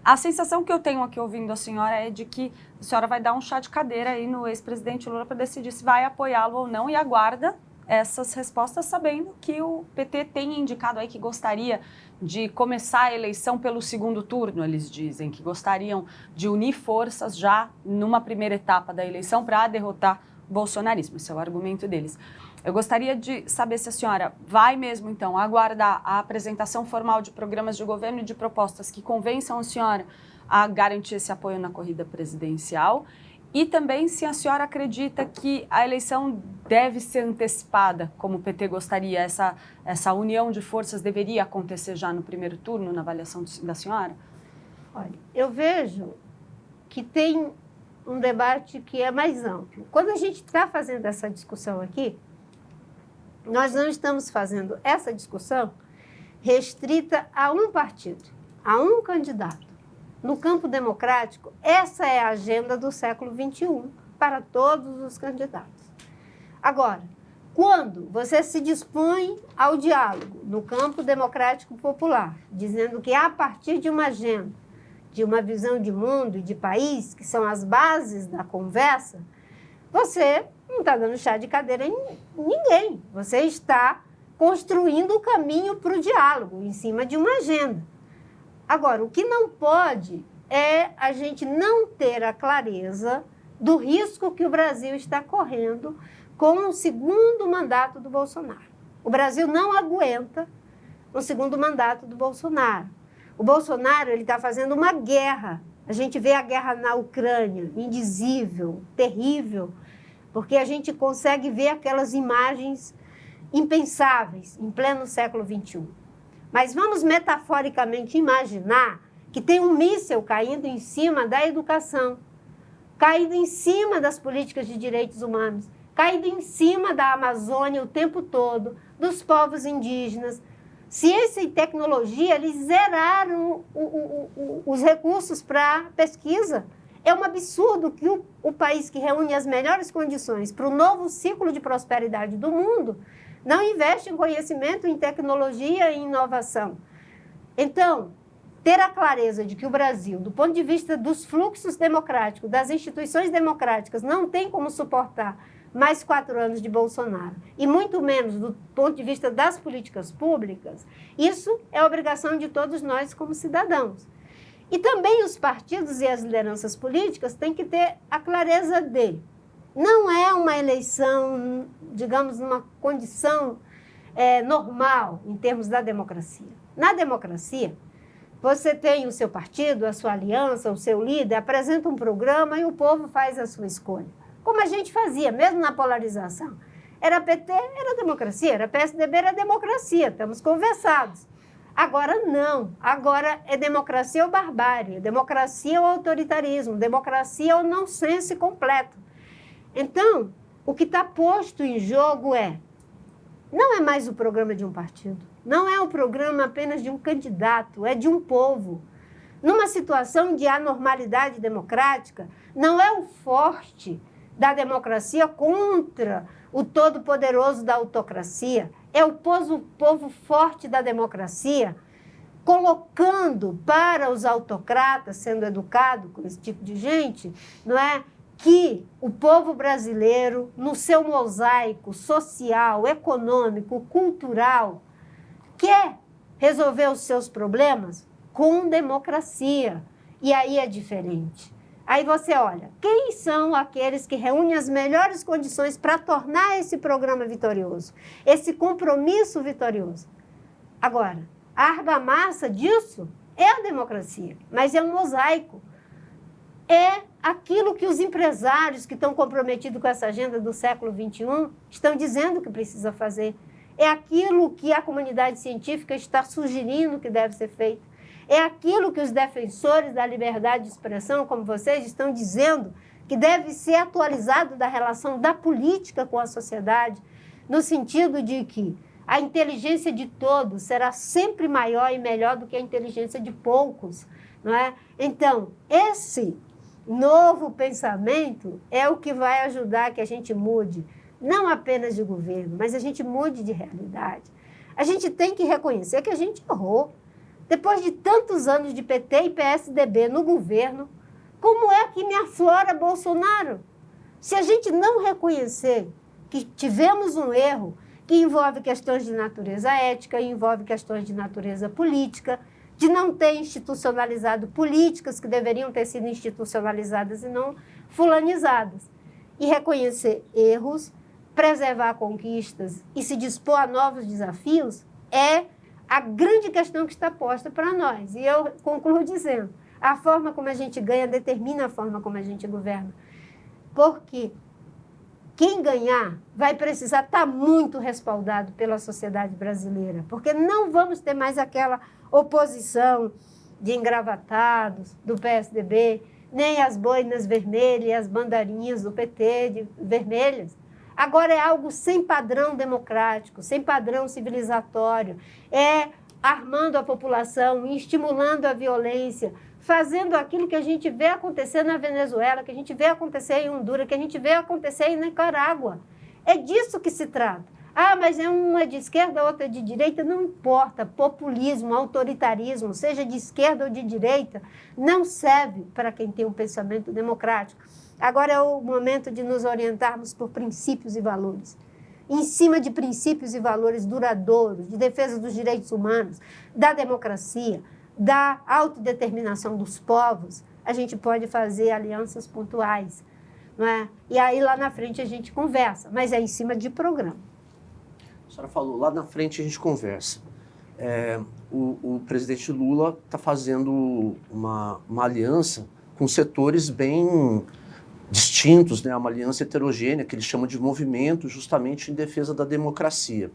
A sensação que eu tenho aqui ouvindo a senhora é de que a senhora vai dar um chá de cadeira aí no ex-presidente Lula para decidir se vai apoiá-lo ou não e aguarda essas respostas, sabendo que o PT tem indicado aí que gostaria de começar a eleição pelo segundo turno. Eles dizem que gostariam de unir forças já numa primeira etapa da eleição para derrotar o bolsonarismo. Esse é o argumento deles. Eu gostaria de saber se a senhora vai mesmo, então, aguardar a apresentação formal de programas de governo e de propostas que convençam a senhora a garantir esse apoio na corrida presidencial. E também se a senhora acredita que a eleição deve ser antecipada, como o PT gostaria, essa união de forças deveria acontecer já no primeiro turno, na avaliação da senhora? Olha, eu vejo que tem um debate que é mais amplo. Quando a gente está fazendo essa discussão aqui, nós não estamos fazendo essa discussão restrita a um partido, a um candidato. No campo democrático, essa é a agenda do século XXI para todos os candidatos. Agora, quando você se dispõe ao diálogo no campo democrático popular, dizendo que a partir de uma agenda, de uma visão de mundo e de país, que são as bases da conversa, você não está dando chá de cadeira em ninguém. Você está construindo o caminho para o diálogo em cima de uma agenda. Agora, o que não pode é a gente não ter a clareza do risco que o Brasil está correndo com o segundo mandato do Bolsonaro. O Brasil não aguenta o segundo mandato do Bolsonaro. O Bolsonaro está fazendo uma guerra. A gente vê a guerra na Ucrânia, indizível, terrível, porque a gente consegue ver aquelas imagens impensáveis em pleno século XXI. Mas vamos metaforicamente imaginar que tem um míssil caindo em cima da educação, caindo em cima das políticas de direitos humanos, caído em cima da Amazônia o tempo todo, dos povos indígenas. Ciência e tecnologia, eles zeraram os recursos para pesquisa. É um absurdo que o país que reúne as melhores condições para o novo ciclo de prosperidade do mundo não investe em conhecimento, em tecnologia e em inovação. Então, ter a clareza de que o Brasil, do ponto de vista dos fluxos democráticos, das instituições democráticas, não tem como suportar mais 4 anos de Bolsonaro, e muito menos do ponto de vista das políticas públicas, isso é obrigação de todos nós como cidadãos. E também os partidos e as lideranças políticas têm que ter a clareza de não é uma eleição, digamos, numa condição normal em termos da democracia. Na democracia, você tem o seu partido, a sua aliança, o seu líder, apresenta um programa e o povo faz a sua escolha. Como a gente fazia, mesmo na polarização. Era PT, era democracia, era PSDB, era democracia, estamos conversados. Agora não, agora é democracia ou barbárie, democracia ou autoritarismo, democracia ou nonsense completo. Então, o que está posto em jogo não é mais o programa de um partido, não é o programa apenas de um candidato, é de um povo. Numa situação de anormalidade democrática, não é o forte da democracia contra o todo-poderoso da autocracia, é o povo forte da democracia colocando para os autocratas, sendo educado com esse tipo de gente, não é? Que o povo brasileiro, no seu mosaico social, econômico, cultural, quer resolver os seus problemas com democracia. E aí é diferente. Aí você olha, quem são aqueles que reúnem as melhores condições para tornar esse programa vitorioso, esse compromisso vitorioso? Agora, a argamassa disso é a democracia, mas é um mosaico. É aquilo que os empresários que estão comprometidos com essa agenda do século XXI estão dizendo que precisa fazer. É aquilo que a comunidade científica está sugerindo que deve ser feito. É aquilo que os defensores da liberdade de expressão, como vocês, estão dizendo que deve ser atualizado da relação da política com a sociedade, no sentido de que a inteligência de todos será sempre maior e melhor do que a inteligência de poucos, não é? Então, esse novo pensamento é o que vai ajudar que a gente mude, não apenas de governo, mas a gente mude de realidade. A gente tem que reconhecer que a gente errou. Depois de tantos anos de PT e PSDB no governo, como é que me aflora Bolsonaro? Se a gente não reconhecer que tivemos um erro que envolve questões de natureza ética, envolve questões de natureza política, de não ter institucionalizado políticas que deveriam ter sido institucionalizadas e não fulanizadas, e reconhecer erros, preservar conquistas e se dispor a novos desafios, é a grande questão que está posta para nós. E eu concluo dizendo, a forma como a gente ganha determina a forma como a gente governa. Porque quem ganhar vai precisar estar muito respaldado pela sociedade brasileira, porque não vamos ter mais aquela oposição de engravatados do PSDB, nem as boinas vermelhas e as bandeirinhas do PT vermelhas. Agora é algo sem padrão democrático, sem padrão civilizatório. É armando a população, estimulando a violência, fazendo aquilo que a gente vê acontecer na Venezuela, que a gente vê acontecer em Honduras, que a gente vê acontecer em Nicarágua. É disso que se trata. Ah, mas é uma de esquerda, outra de direita, não importa. Populismo, autoritarismo, seja de esquerda ou de direita, não serve para quem tem um pensamento democrático. Agora é o momento de nos orientarmos por princípios e valores. Em cima de princípios e valores duradouros, de defesa dos direitos humanos, da democracia, da autodeterminação dos povos, a gente pode fazer alianças pontuais, não é? E aí lá na frente a gente conversa, mas é em cima de programa. A senhora falou, lá na frente a gente conversa. O presidente Lula está fazendo uma aliança com setores bem distintos, né? Uma aliança heterogênea, que ele chama de movimento, justamente em defesa da democracia.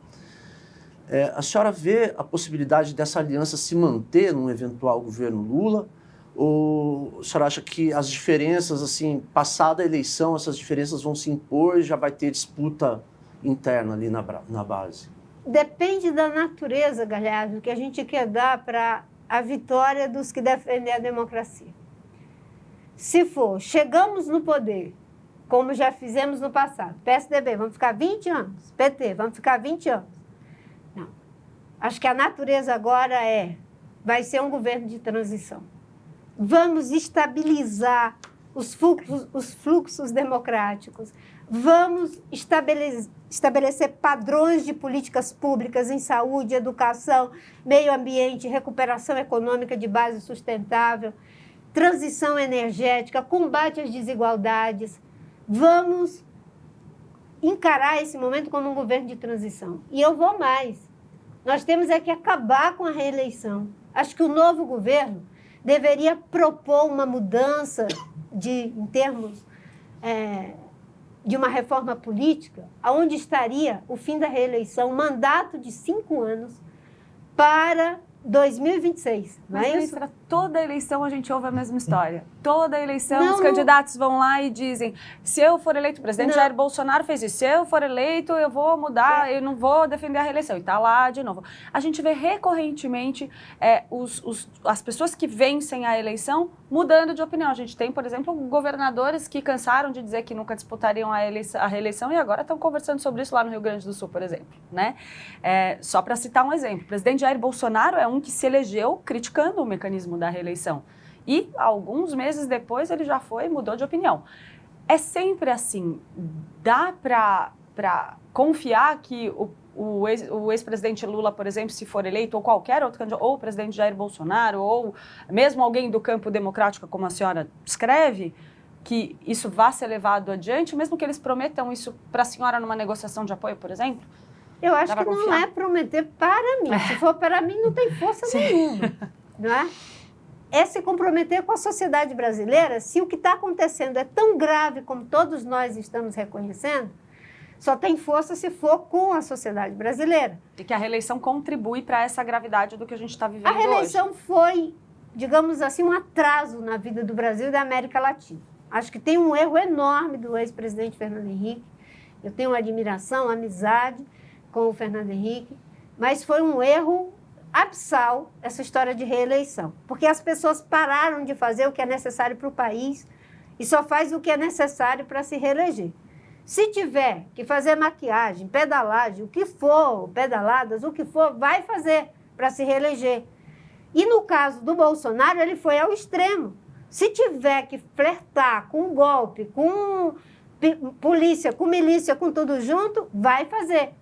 A senhora vê a possibilidade dessa aliança se manter num eventual governo Lula, Ou o senhor acha que as diferenças, assim, passada a eleição, essas diferenças vão se impor e já vai ter disputa interna ali na base? Depende da natureza, Galhardo, que a gente quer dar para a vitória dos que defendem a democracia. Se for, chegamos no poder, como já fizemos no passado, PSDB, vamos ficar 20 anos, PT, vamos ficar 20 anos. Não. Acho que a natureza agora vai ser um governo de transição. Vamos estabilizar os fluxos democráticos, vamos estabelecer padrões de políticas públicas em saúde, educação, meio ambiente, recuperação econômica de base sustentável, transição energética, combate às desigualdades. Vamos encarar esse momento como um governo de transição. E eu vou mais. Nós temos que acabar com a reeleição. Acho que o novo governo deveria propor uma mudança em termos de uma reforma política, onde estaria o fim da reeleição, um mandato de 5 anos para 2026. Mas, ministra, toda eleição a gente ouve a mesma história. Toda eleição os Não. candidatos vão lá e dizem: se eu for eleito, o presidente Não. Jair Bolsonaro fez isso, se eu for eleito, eu vou mudar, eu não vou defender a reeleição. E está lá de novo. A gente vê recorrentemente as pessoas que vencem a eleição mudando de opinião. A gente tem, por exemplo, governadores que cansaram de dizer que nunca disputariam a reeleição e agora estão conversando sobre isso lá no Rio Grande do Sul, por exemplo. Né? Só para citar um exemplo, o presidente Jair Bolsonaro é um que se elegeu criticando o mecanismo da reeleição. E, alguns meses depois, ele já mudou de opinião. É sempre assim. Dá para confiar que o ex-presidente Lula, por exemplo, se for eleito, ou qualquer outro candidato, ou o presidente Jair Bolsonaro, ou mesmo alguém do campo democrático, como a senhora escreve, que isso vá ser levado adiante, mesmo que eles prometam isso para a senhora numa negociação de apoio, por exemplo? Eu acho que não é prometer para mim. Se for para mim, não tem força nenhuma. Não é? É se comprometer com a sociedade brasileira. Se o que está acontecendo é tão grave como todos nós estamos reconhecendo, só tem força se for com a sociedade brasileira. E que a reeleição contribui para essa gravidade do que a gente está vivendo hoje. A reeleição foi, digamos assim, um atraso na vida do Brasil e da América Latina. Acho que tem um erro enorme do ex-presidente Fernando Henrique. Eu tenho uma admiração, amizade com o Fernando Henrique, mas foi um erro abissal essa história de reeleição, porque as pessoas pararam de fazer o que é necessário para o país e só faz o que é necessário para se reeleger. Se tiver que fazer maquiagem, pedalagem, o que for, pedaladas, o que for, vai fazer para se reeleger. E no caso do Bolsonaro, ele foi ao extremo. Se tiver que flertar com um golpe, com polícia, com milícia, com tudo junto, vai fazer.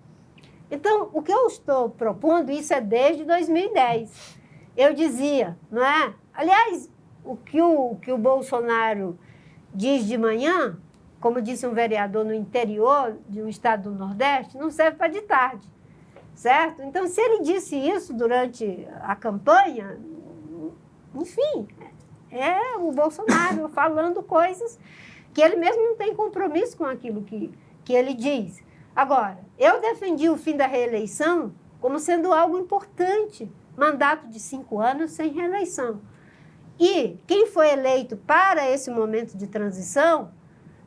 Então, o que eu estou propondo, isso é desde 2010. Eu dizia, não é? Aliás, o que o Bolsonaro diz de manhã, como disse um vereador no interior de um estado do Nordeste, não serve para de tarde, certo? Então, se ele disse isso durante a campanha, enfim, é o Bolsonaro falando coisas que ele mesmo não tem compromisso com aquilo que ele diz. Agora, eu defendi o fim da reeleição como sendo algo importante, mandato de 5 anos sem reeleição. E quem foi eleito para esse momento de transição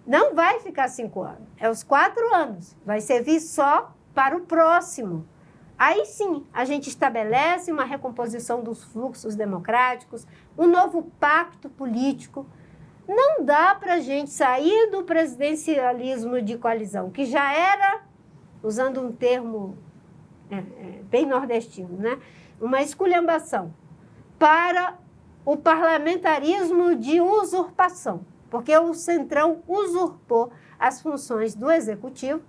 não vai ficar 5 anos, é os 4 anos, vai servir só para o próximo. Aí sim, a gente estabelece uma recomposição dos fluxos democráticos, um novo pacto político. Não dá para a gente sair do presidencialismo de coalizão, que já era, usando um termo bem nordestino, né? Uma esculhambação, para o parlamentarismo de usurpação, porque o Centrão usurpou as funções do Executivo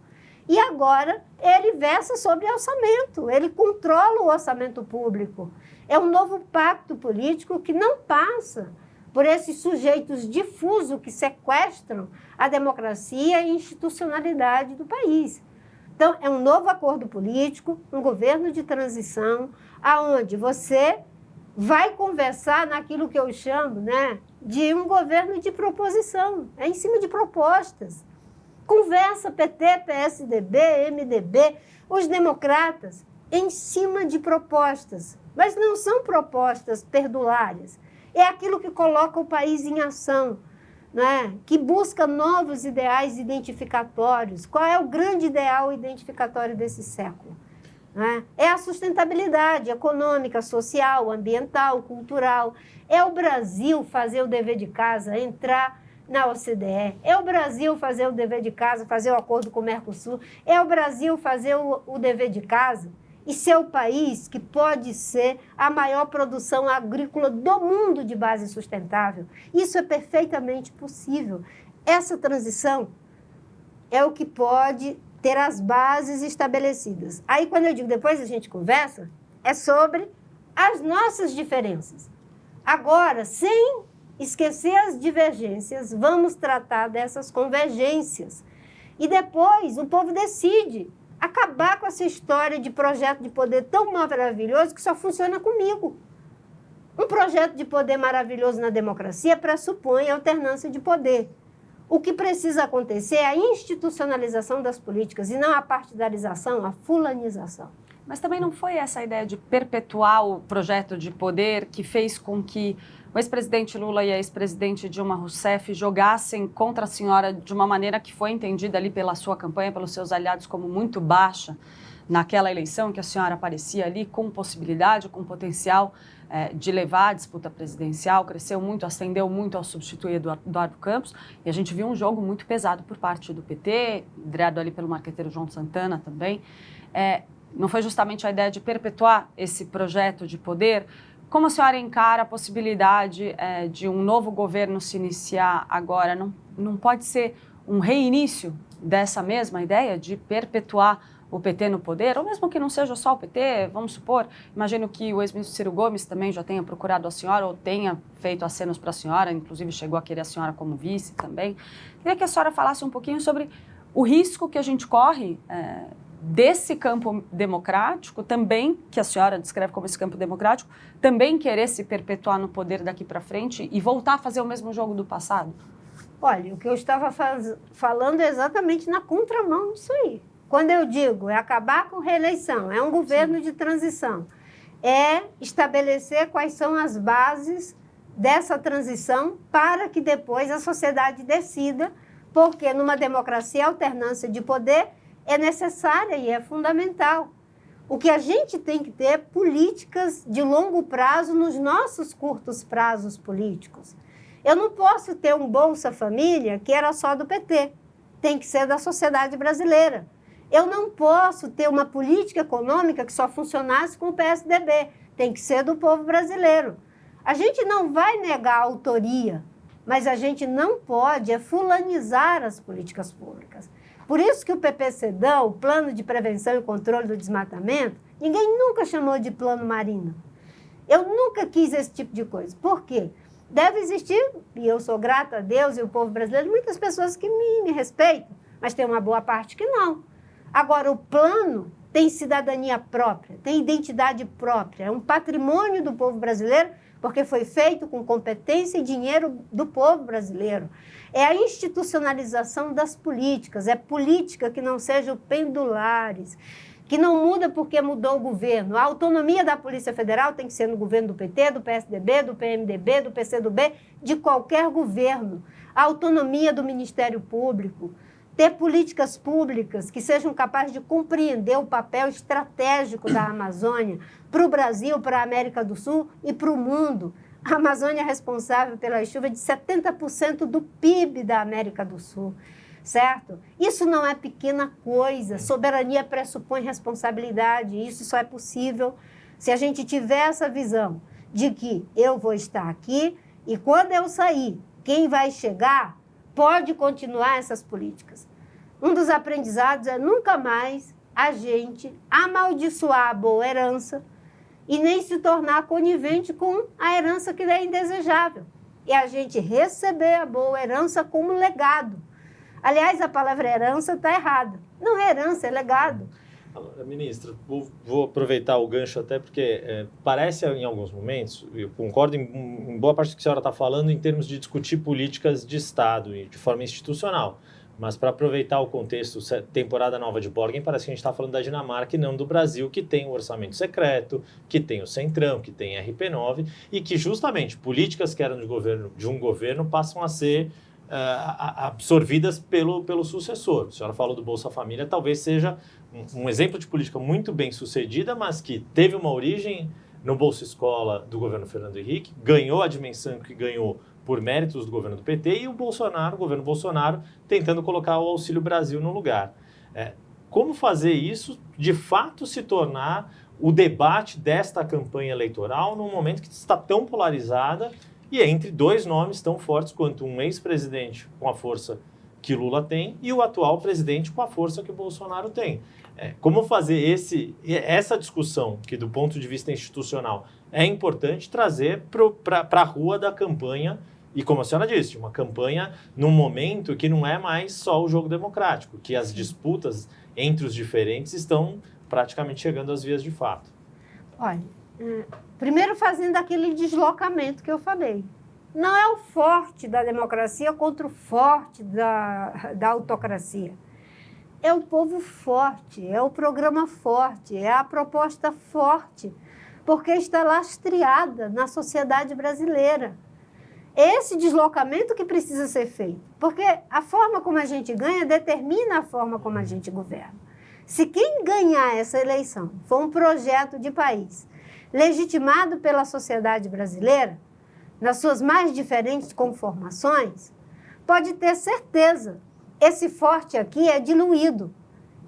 e agora ele versa sobre orçamento, ele controla o orçamento público. É um novo pacto político que não passa por esses sujeitos difusos que sequestram a democracia e a institucionalidade do país. Então, é um novo acordo político, um governo de transição, aonde você vai conversar naquilo que eu chamo, né, de um governo de proposição, em cima de propostas. Conversa PT, PSDB, MDB, os democratas, em cima de propostas, mas não são propostas perdulárias. É aquilo que coloca o país em ação, né? Que busca novos ideais identificatórios. Qual é o grande ideal identificatório desse século? Né? É a sustentabilidade econômica, social, ambiental, cultural. É o Brasil fazer o dever de casa, entrar na OCDE. É o Brasil fazer o dever de casa, fazer o acordo com o Mercosul. É o Brasil fazer o dever de casa e ser o país que pode ser a maior produção agrícola do mundo de base sustentável. Isso é perfeitamente possível. Essa transição é o que pode ter as bases estabelecidas. Aí, quando eu digo depois a gente conversa, é sobre as nossas diferenças. Agora, sem esquecer as divergências, vamos tratar dessas convergências. E depois o povo decide acabar com essa história de projeto de poder tão maravilhoso que só funciona comigo. Um projeto de poder maravilhoso na democracia pressupõe alternância de poder. O que precisa acontecer é a institucionalização das políticas e não a partidarização, a fulanização. Mas também não foi essa ideia de perpetuar o projeto de poder que fez com que o ex-presidente Lula e a ex-presidente Dilma Rousseff jogassem contra a senhora de uma maneira que foi entendida ali pela sua campanha, pelos seus aliados, como muito baixa naquela eleição, que a senhora aparecia ali com possibilidade, com potencial de levar a disputa presidencial, cresceu muito, ascendeu muito ao substituir Eduardo Campos, e a gente viu um jogo muito pesado por parte do PT, liderado ali pelo marqueteiro João Santana também. Não foi justamente a ideia de perpetuar esse projeto de poder? Como a senhora encara a possibilidade de um novo governo se iniciar agora? Não pode ser um reinício dessa mesma ideia de perpetuar o PT no poder? Ou mesmo que não seja só o PT, vamos supor, imagino que o ex-ministro Ciro Gomes também já tenha procurado a senhora ou tenha feito acenos para a senhora, inclusive chegou a querer a senhora como vice também. Queria que a senhora falasse um pouquinho sobre o risco que a gente corre desse campo democrático também, que a senhora descreve como esse campo democrático, também querer se perpetuar no poder daqui para frente e voltar a fazer o mesmo jogo do passado? Olha, o que eu estava falando é exatamente na contramão disso aí. Quando eu digo é acabar com reeleição, é um governo de transição, é estabelecer quais são as bases dessa transição para que depois a sociedade decida, porque numa democracia a alternância de poder é necessária e é fundamental. O que a gente tem que ter é políticas de longo prazo nos nossos curtos prazos políticos. Eu não posso ter um Bolsa Família que era só do PT, tem que ser da sociedade brasileira. Eu não posso ter uma política econômica que só funcionasse com o PSDB, tem que ser do povo brasileiro. A gente não vai negar a autoria, mas a gente não pode fulanizar as políticas públicas. Por isso que o PPCdão, o Plano de Prevenção e Controle do Desmatamento, ninguém nunca chamou de Plano Marina. Eu nunca quis esse tipo de coisa. Por quê? Deve existir, e eu sou grata a Deus e o povo brasileiro, muitas pessoas que me respeitam, mas tem uma boa parte que não. Agora, o plano tem cidadania própria, tem identidade própria, é um patrimônio do povo brasileiro, porque foi feito com competência e dinheiro do povo brasileiro. É a institucionalização das políticas, é política que não sejam pendulares, que não muda porque mudou o governo. A autonomia da Polícia Federal tem que ser no governo do PT, do PSDB, do PMDB, do PCdoB, de qualquer governo. A autonomia do Ministério Público, ter políticas públicas que sejam capazes de compreender o papel estratégico da Amazônia para o Brasil, para a América do Sul e para o mundo. A Amazônia é responsável pela chuva de 70% do PIB da América do Sul, certo? Isso não é pequena coisa. Soberania pressupõe responsabilidade. Isso só é possível se a gente tiver essa visão de que eu vou estar aqui e quando eu sair, quem vai chegar pode continuar essas políticas. Um dos aprendizados é nunca mais a gente amaldiçoar a boa herança e nem se tornar conivente com a herança que é indesejável. E a gente receber a boa herança como legado. Aliás, a palavra herança está errada. Não é herança, é legado. Ministra, vou aproveitar o gancho até porque parece em alguns momentos, eu concordo em boa parte do que a senhora está falando em termos de discutir políticas de Estado e de forma institucional, Mas para aproveitar o contexto, temporada nova de Borgen, parece que a gente está falando da Dinamarca e não do Brasil, que tem o orçamento secreto, que tem o Centrão, que tem RP9, e que justamente políticas que eram de um governo passam a ser absorvidas pelo sucessor. A senhora falou do Bolsa Família, talvez seja um exemplo de política muito bem sucedida, mas que teve uma origem no Bolsa Escola do governo Fernando Henrique, ganhou a dimensão que ganhou por méritos do governo do PT, e o governo Bolsonaro, tentando colocar o Auxílio Brasil no lugar. Como fazer isso, de fato, se tornar o debate desta campanha eleitoral num momento que está tão polarizada e entre dois nomes tão fortes quanto um ex-presidente com a força que Lula tem e o atual presidente com a força que o Bolsonaro tem. Como fazer essa discussão, que do ponto de vista institucional é importante, trazer para a rua da campanha. E como a senhora disse, uma campanha num momento que não é mais só o jogo democrático, que as disputas entre os diferentes estão praticamente chegando às vias de fato. Olha, primeiro fazendo aquele deslocamento que eu falei. Não é o forte da democracia contra o forte da autocracia. É o povo forte, é o programa forte, é a proposta forte, porque está lastreada na sociedade brasileira. Esse deslocamento que precisa ser feito, porque a forma como a gente ganha determina a forma como a gente governa. Se quem ganhar essa eleição for um projeto de país legitimado pela sociedade brasileira, nas suas mais diferentes conformações, pode ter certeza, esse forte aqui é diluído.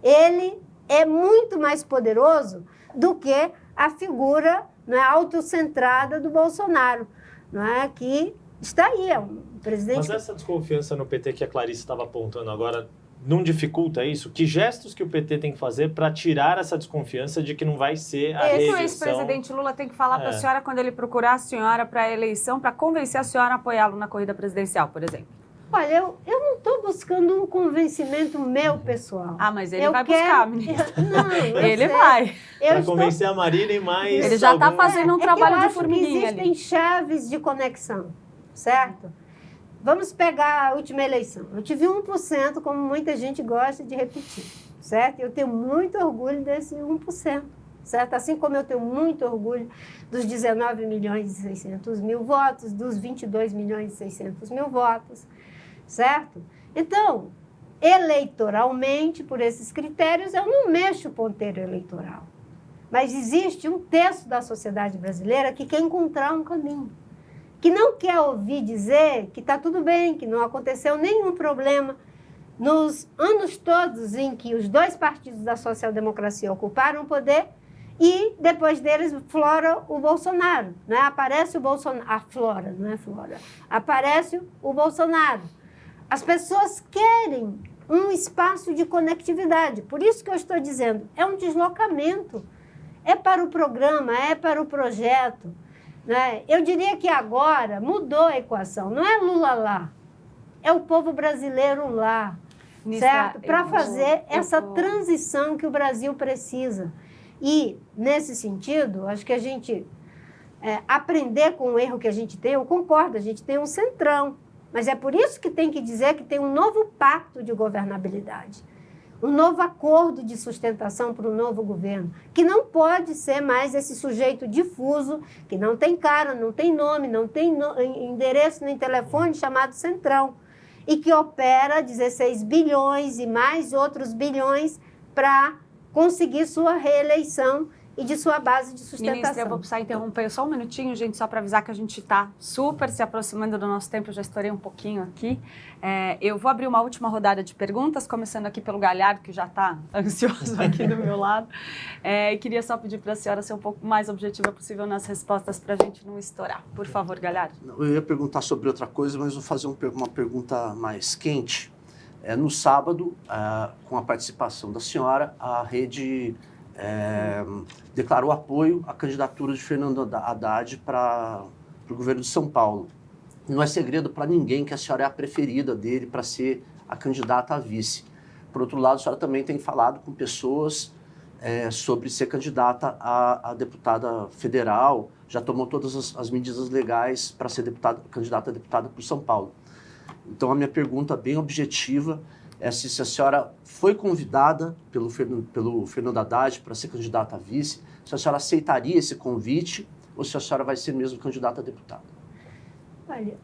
Ele é muito mais poderoso do que a figura, né, autocentrada do Bolsonaro, não é, que está aí, é um presidente... Mas essa desconfiança no PT que a Clarice estava apontando agora, não dificulta isso? Que gestos que o PT tem que fazer para tirar essa desconfiança de que não vai ser a reeleição? O ex-presidente Lula tem que falar para a senhora quando ele procurar a senhora para a eleição, para convencer a senhora a apoiá-lo na corrida presidencial, por exemplo? Olha, eu não estou buscando um convencimento meu pessoal. Ah, mas ele vai buscar, ministra. Não, ele vai. Para convencer a Marina e mais... Ele já está fazendo um trabalho de formiguinha ali. Existem chaves de conexão, certo? Vamos pegar a última eleição. Eu tive 1%, como muita gente gosta de repetir, certo? Eu tenho muito orgulho desse 1%, certo? Assim como eu tenho muito orgulho dos 19 milhões e 600 mil votos, dos 22 milhões e 600 mil votos, certo? Então, eleitoralmente, por esses critérios, eu não mexo o ponteiro eleitoral. Mas existe um terço da sociedade brasileira que quer encontrar um caminho, que não quer ouvir dizer que está tudo bem, que não aconteceu nenhum problema. Nos anos todos em que os dois partidos da social-democracia ocuparam o poder e depois deles flora o Bolsonaro, né? Aparece o Bolsonaro, aflora, não é flora, aparece o Bolsonaro. As pessoas querem um espaço de conectividade, por isso que eu estou dizendo, é um deslocamento, é para o programa, é para o projeto. Né? Eu diria que agora mudou a equação, não é Lula lá, é o povo brasileiro lá, certo? Para fazer essa transição que o Brasil precisa. E, nesse sentido, acho que a gente aprender com o erro que a gente tem, eu concordo, a gente tem um centrão, mas é por isso que tem que dizer que tem um novo pacto de governabilidade. Um novo acordo de sustentação para o novo governo, que não pode ser mais esse sujeito difuso, que não tem cara, não tem nome, não tem endereço nem telefone, chamado Centrão, e que opera 16 bilhões e mais outros bilhões para conseguir sua reeleição e de sua base de sustentação. Ministra, eu vou precisar interromper só um minutinho, gente, só para avisar que a gente está super se aproximando do nosso tempo, eu já estourei um pouquinho aqui. Eu vou abrir uma última rodada de perguntas, começando aqui pelo Galhardo, que já está ansioso aqui do meu lado. E queria só pedir para a senhora ser um pouco mais objetiva possível nas respostas para a gente não estourar. Por favor, Galhardo. Eu ia perguntar sobre outra coisa, mas vou fazer uma pergunta mais quente. No sábado, com a participação da senhora, a rede... declarou apoio à candidatura de Fernando Haddad para o governo de São Paulo. Não é segredo para ninguém que a senhora é a preferida dele para ser a candidata a vice. Por outro lado, a senhora também tem falado com pessoas sobre ser candidata a deputada federal, já tomou todas as medidas legais para ser candidata a deputada por São Paulo. Então, a minha pergunta bem objetiva é se a senhora foi convidada pelo Fernando Haddad para ser candidata a vice, se a senhora aceitaria esse convite ou se a senhora vai ser mesmo candidata a deputada. Olha,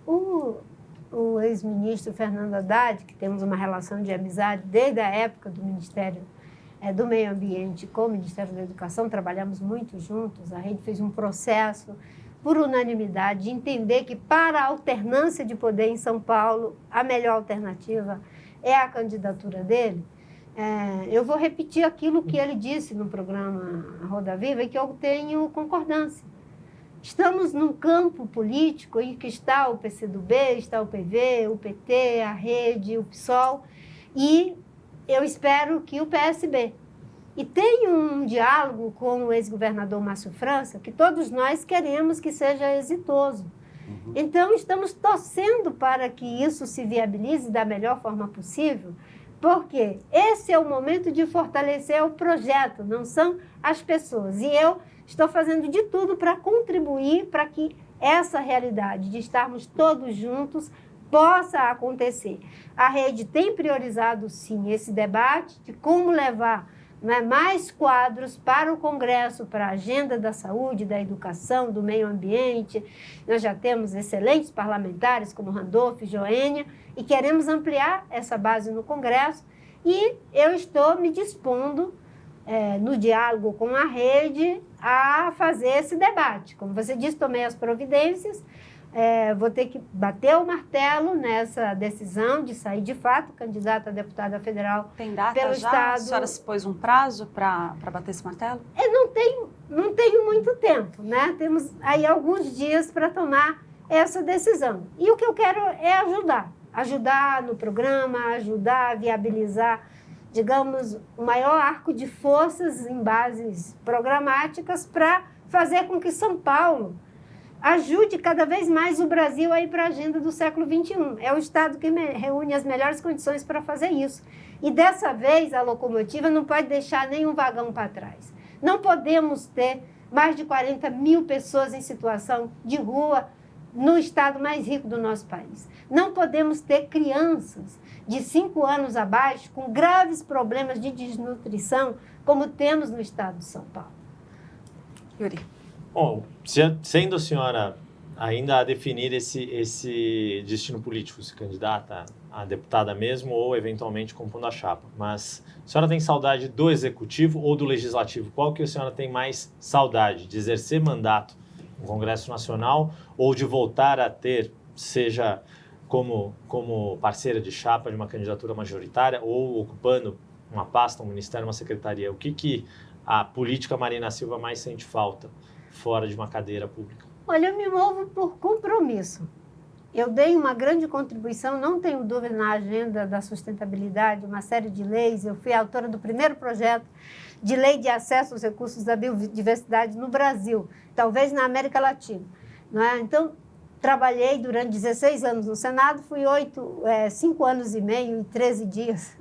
o ex-ministro Fernando Haddad, que temos uma relação de amizade desde a época do Ministério do Meio Ambiente com o Ministério da Educação, trabalhamos muito juntos, a rede fez um processo por unanimidade de entender que para a alternância de poder em São Paulo, a melhor alternativa é a candidatura dele. Eu vou repetir aquilo que ele disse no programa Roda Viva e que eu tenho concordância. Estamos num campo político em que está o PCdoB, está o PV, o PT, a Rede, o PSOL e eu espero que o PSB. E tem um diálogo com o ex-governador Márcio França que todos nós queremos que seja exitoso. Então, estamos torcendo para que isso se viabilize da melhor forma possível, porque esse é o momento de fortalecer o projeto, não são as pessoas. E eu estou fazendo de tudo para contribuir para que essa realidade de estarmos todos juntos possa acontecer. A rede tem priorizado, sim, esse debate de como levar mais quadros para o Congresso, para a agenda da saúde, da educação, do meio ambiente. Nós já temos excelentes parlamentares como Randolph e Joênia e queremos ampliar essa base no Congresso e eu estou me dispondo, no diálogo com a rede, a fazer esse debate. Como você disse, tomei as providências, vou ter que bater o martelo nessa decisão de sair de fato candidata a deputada federal. Tem data pelo já? Estado. A senhora se pôs um prazo para bater esse martelo? Não tenho muito tempo, né? Temos aí alguns dias para tomar essa decisão. E o que eu quero é ajudar no programa, ajudar a viabilizar, digamos, o maior arco de forças em bases programáticas para fazer com que São Paulo ajude cada vez mais o Brasil a ir para a agenda do século XXI. É o Estado que reúne as melhores condições para fazer isso. E dessa vez a locomotiva não pode deixar nenhum vagão para trás. Não podemos ter mais de 40 mil pessoas em situação de rua no estado mais rico do nosso país. Não podemos ter crianças de 5 anos abaixo com graves problemas de desnutrição, como temos no estado de São Paulo. Yuri. Bom, sendo a senhora ainda a definir esse destino político, se candidata a deputada mesmo ou eventualmente compondo a chapa, mas a senhora tem saudade do executivo ou do legislativo? Qual que a senhora tem mais saudade? De exercer mandato no Congresso Nacional ou de voltar a ter, seja como parceira de chapa de uma candidatura majoritária ou ocupando uma pasta, um ministério, uma secretaria? O que a política Marina Silva mais sente falta fora de uma cadeira pública? Olha, eu me movo por compromisso. Eu dei uma grande contribuição, não tenho dúvida, na agenda da sustentabilidade, uma série de leis. Eu fui autora do primeiro projeto de lei de acesso aos recursos da biodiversidade no Brasil, talvez na América Latina. Não é? Então, trabalhei durante 16 anos no Senado, fui 5 anos e meio e 13 dias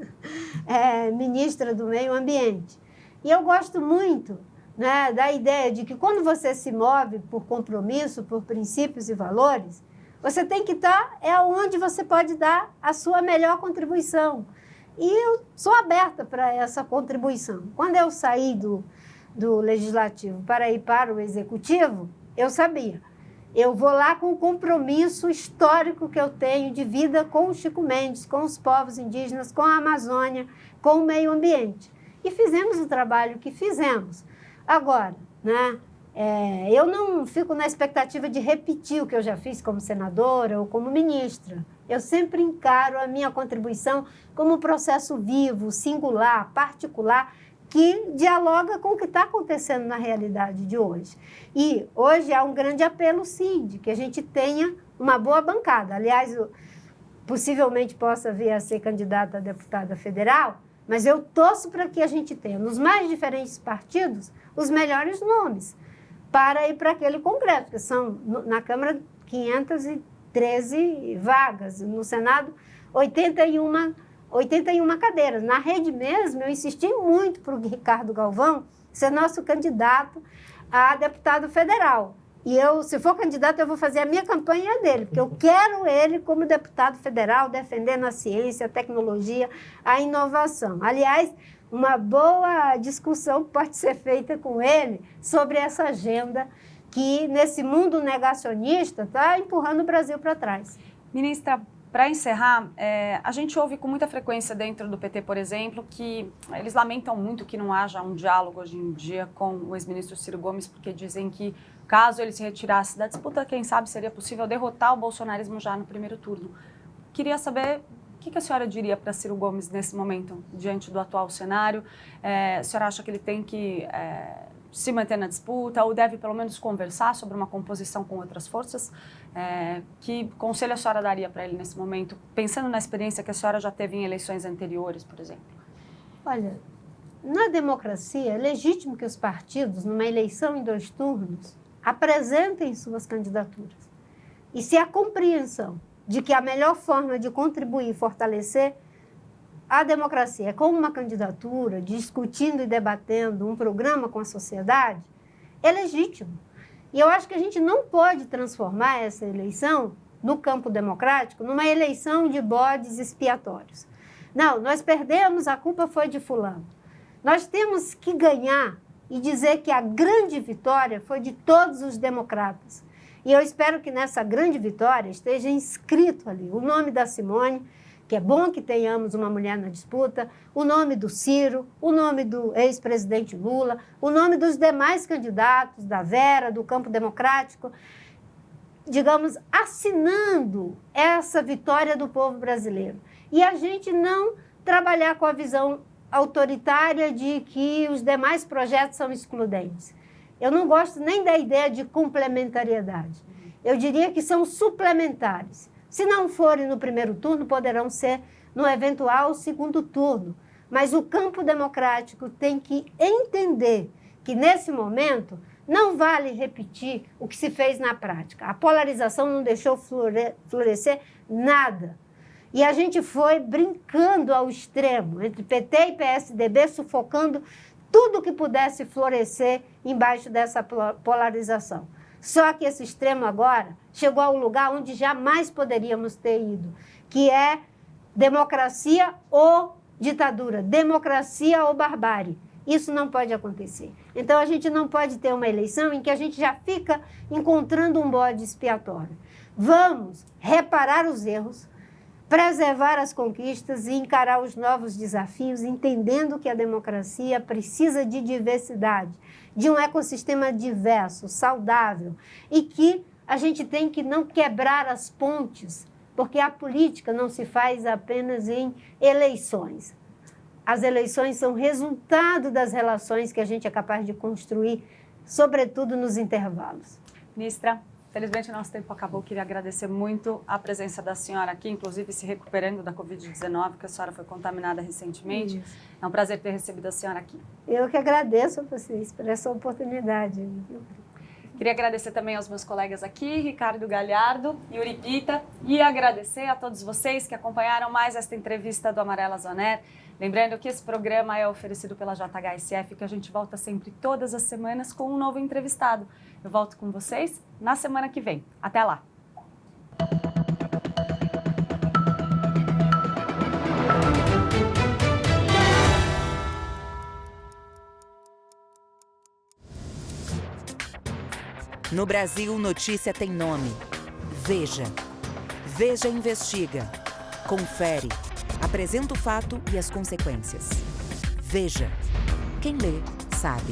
ministra do Meio Ambiente. E eu gosto muito, né, da ideia de que quando você se move por compromisso, por princípios e valores, você tem que estar onde você pode dar a sua melhor contribuição. E eu sou aberta para essa contribuição. Quando eu saí do Legislativo para ir para o Executivo, eu sabia. Eu vou lá com o compromisso histórico que eu tenho de vida com o Chico Mendes, com os povos indígenas, com a Amazônia, com o meio ambiente. E fizemos o trabalho que fizemos. Agora, né, eu não fico na expectativa de repetir o que eu já fiz como senadora ou como ministra. Eu sempre encaro a minha contribuição como um processo vivo, singular, particular, que dialoga com o que está acontecendo na realidade de hoje. E hoje há um grande apelo, sim, de que a gente tenha uma boa bancada. Aliás, eu possivelmente possa vir a ser candidata a deputada federal, mas eu torço para que a gente tenha, nos mais diferentes partidos, os melhores nomes para ir para aquele congresso, que são, na Câmara, 513 vagas, no Senado, 81 cadeiras. Na rede mesmo, eu insisti muito para o Ricardo Galvão ser nosso candidato a deputado federal. E eu, se for candidato, eu vou fazer a minha campanha dele, porque eu quero ele como deputado federal defendendo a ciência, a tecnologia, a inovação. Aliás, uma boa discussão pode ser feita com ele sobre essa agenda que, nesse mundo negacionista, está empurrando o Brasil para trás. Ministra, para encerrar, a gente ouve com muita frequência dentro do PT, por exemplo, que eles lamentam muito que não haja um diálogo hoje em dia com o ex-ministro Ciro Gomes, porque dizem que, caso ele se retirasse da disputa, quem sabe seria possível derrotar o bolsonarismo já no primeiro turno. Queria saber o que a senhora diria para Ciro Gomes nesse momento, diante do atual cenário. A senhora acha que ele tem que se manter na disputa ou deve pelo menos conversar sobre uma composição com outras forças? Que conselho a senhora daria para ele nesse momento, pensando na experiência que a senhora já teve em eleições anteriores, por exemplo? Olha, na democracia é legítimo que os partidos, numa eleição em 2 turnos, apresentem suas candidaturas. E se a compreensão de que a melhor forma de contribuir e fortalecer a democracia é com uma candidatura, discutindo e debatendo um programa com a sociedade, é legítimo. E eu acho que a gente não pode transformar essa eleição, no campo democrático, numa eleição de bodes expiatórios. Não, nós perdemos, a culpa foi de fulano. Nós temos que ganhar e dizer que a grande vitória foi de todos os democratas. E eu espero que nessa grande vitória esteja inscrito ali o nome da Simone, que é bom que tenhamos uma mulher na disputa, o nome do Ciro, o nome do ex-presidente Lula, o nome dos demais candidatos, da Vera, do Campo Democrático, digamos, assinando essa vitória do povo brasileiro. E a gente não trabalhar com a visão autoritária de que os demais projetos são excludentes. Eu não gosto nem da ideia de complementariedade. Eu diria que são suplementares. Se não forem no primeiro turno, poderão ser no eventual segundo turno. Mas o campo democrático tem que entender que, nesse momento, não vale repetir o que se fez na prática. A polarização não deixou florescer nada. E a gente foi brincando ao extremo, entre PT e PSDB, sufocando tudo que pudesse florescer embaixo dessa polarização. Só que esse extremo agora chegou ao lugar onde jamais poderíamos ter ido, que é democracia ou ditadura, democracia ou barbárie. Isso não pode acontecer. Então, a gente não pode ter uma eleição em que a gente já fica encontrando um bode expiatório. Vamos reparar os erros, preservar as conquistas e encarar os novos desafios, entendendo que a democracia precisa de diversidade, de um ecossistema diverso, saudável, e que a gente tem que não quebrar as pontes, porque a política não se faz apenas em eleições. As eleições são resultado das relações que a gente é capaz de construir, sobretudo nos intervalos. Ministra, felizmente o nosso tempo acabou. Queria agradecer muito a presença da senhora aqui, inclusive se recuperando da Covid-19, que a senhora foi contaminada recentemente. Isso. É um prazer ter recebido a senhora aqui. Eu que agradeço a vocês por essa oportunidade. Queria agradecer também aos meus colegas aqui, Ricardo Galhardo e Yuri Pita, e agradecer a todos vocês que acompanharam mais esta entrevista do Amarelas On Air. Lembrando que esse programa é oferecido pela JHSF, que a gente volta sempre todas as semanas com um novo entrevistado. Eu volto com vocês na semana que vem. Até lá! No Brasil, notícia tem nome. Veja. Veja investiga. Confere. Apresenta o fato e as consequências. Veja. Quem lê, sabe.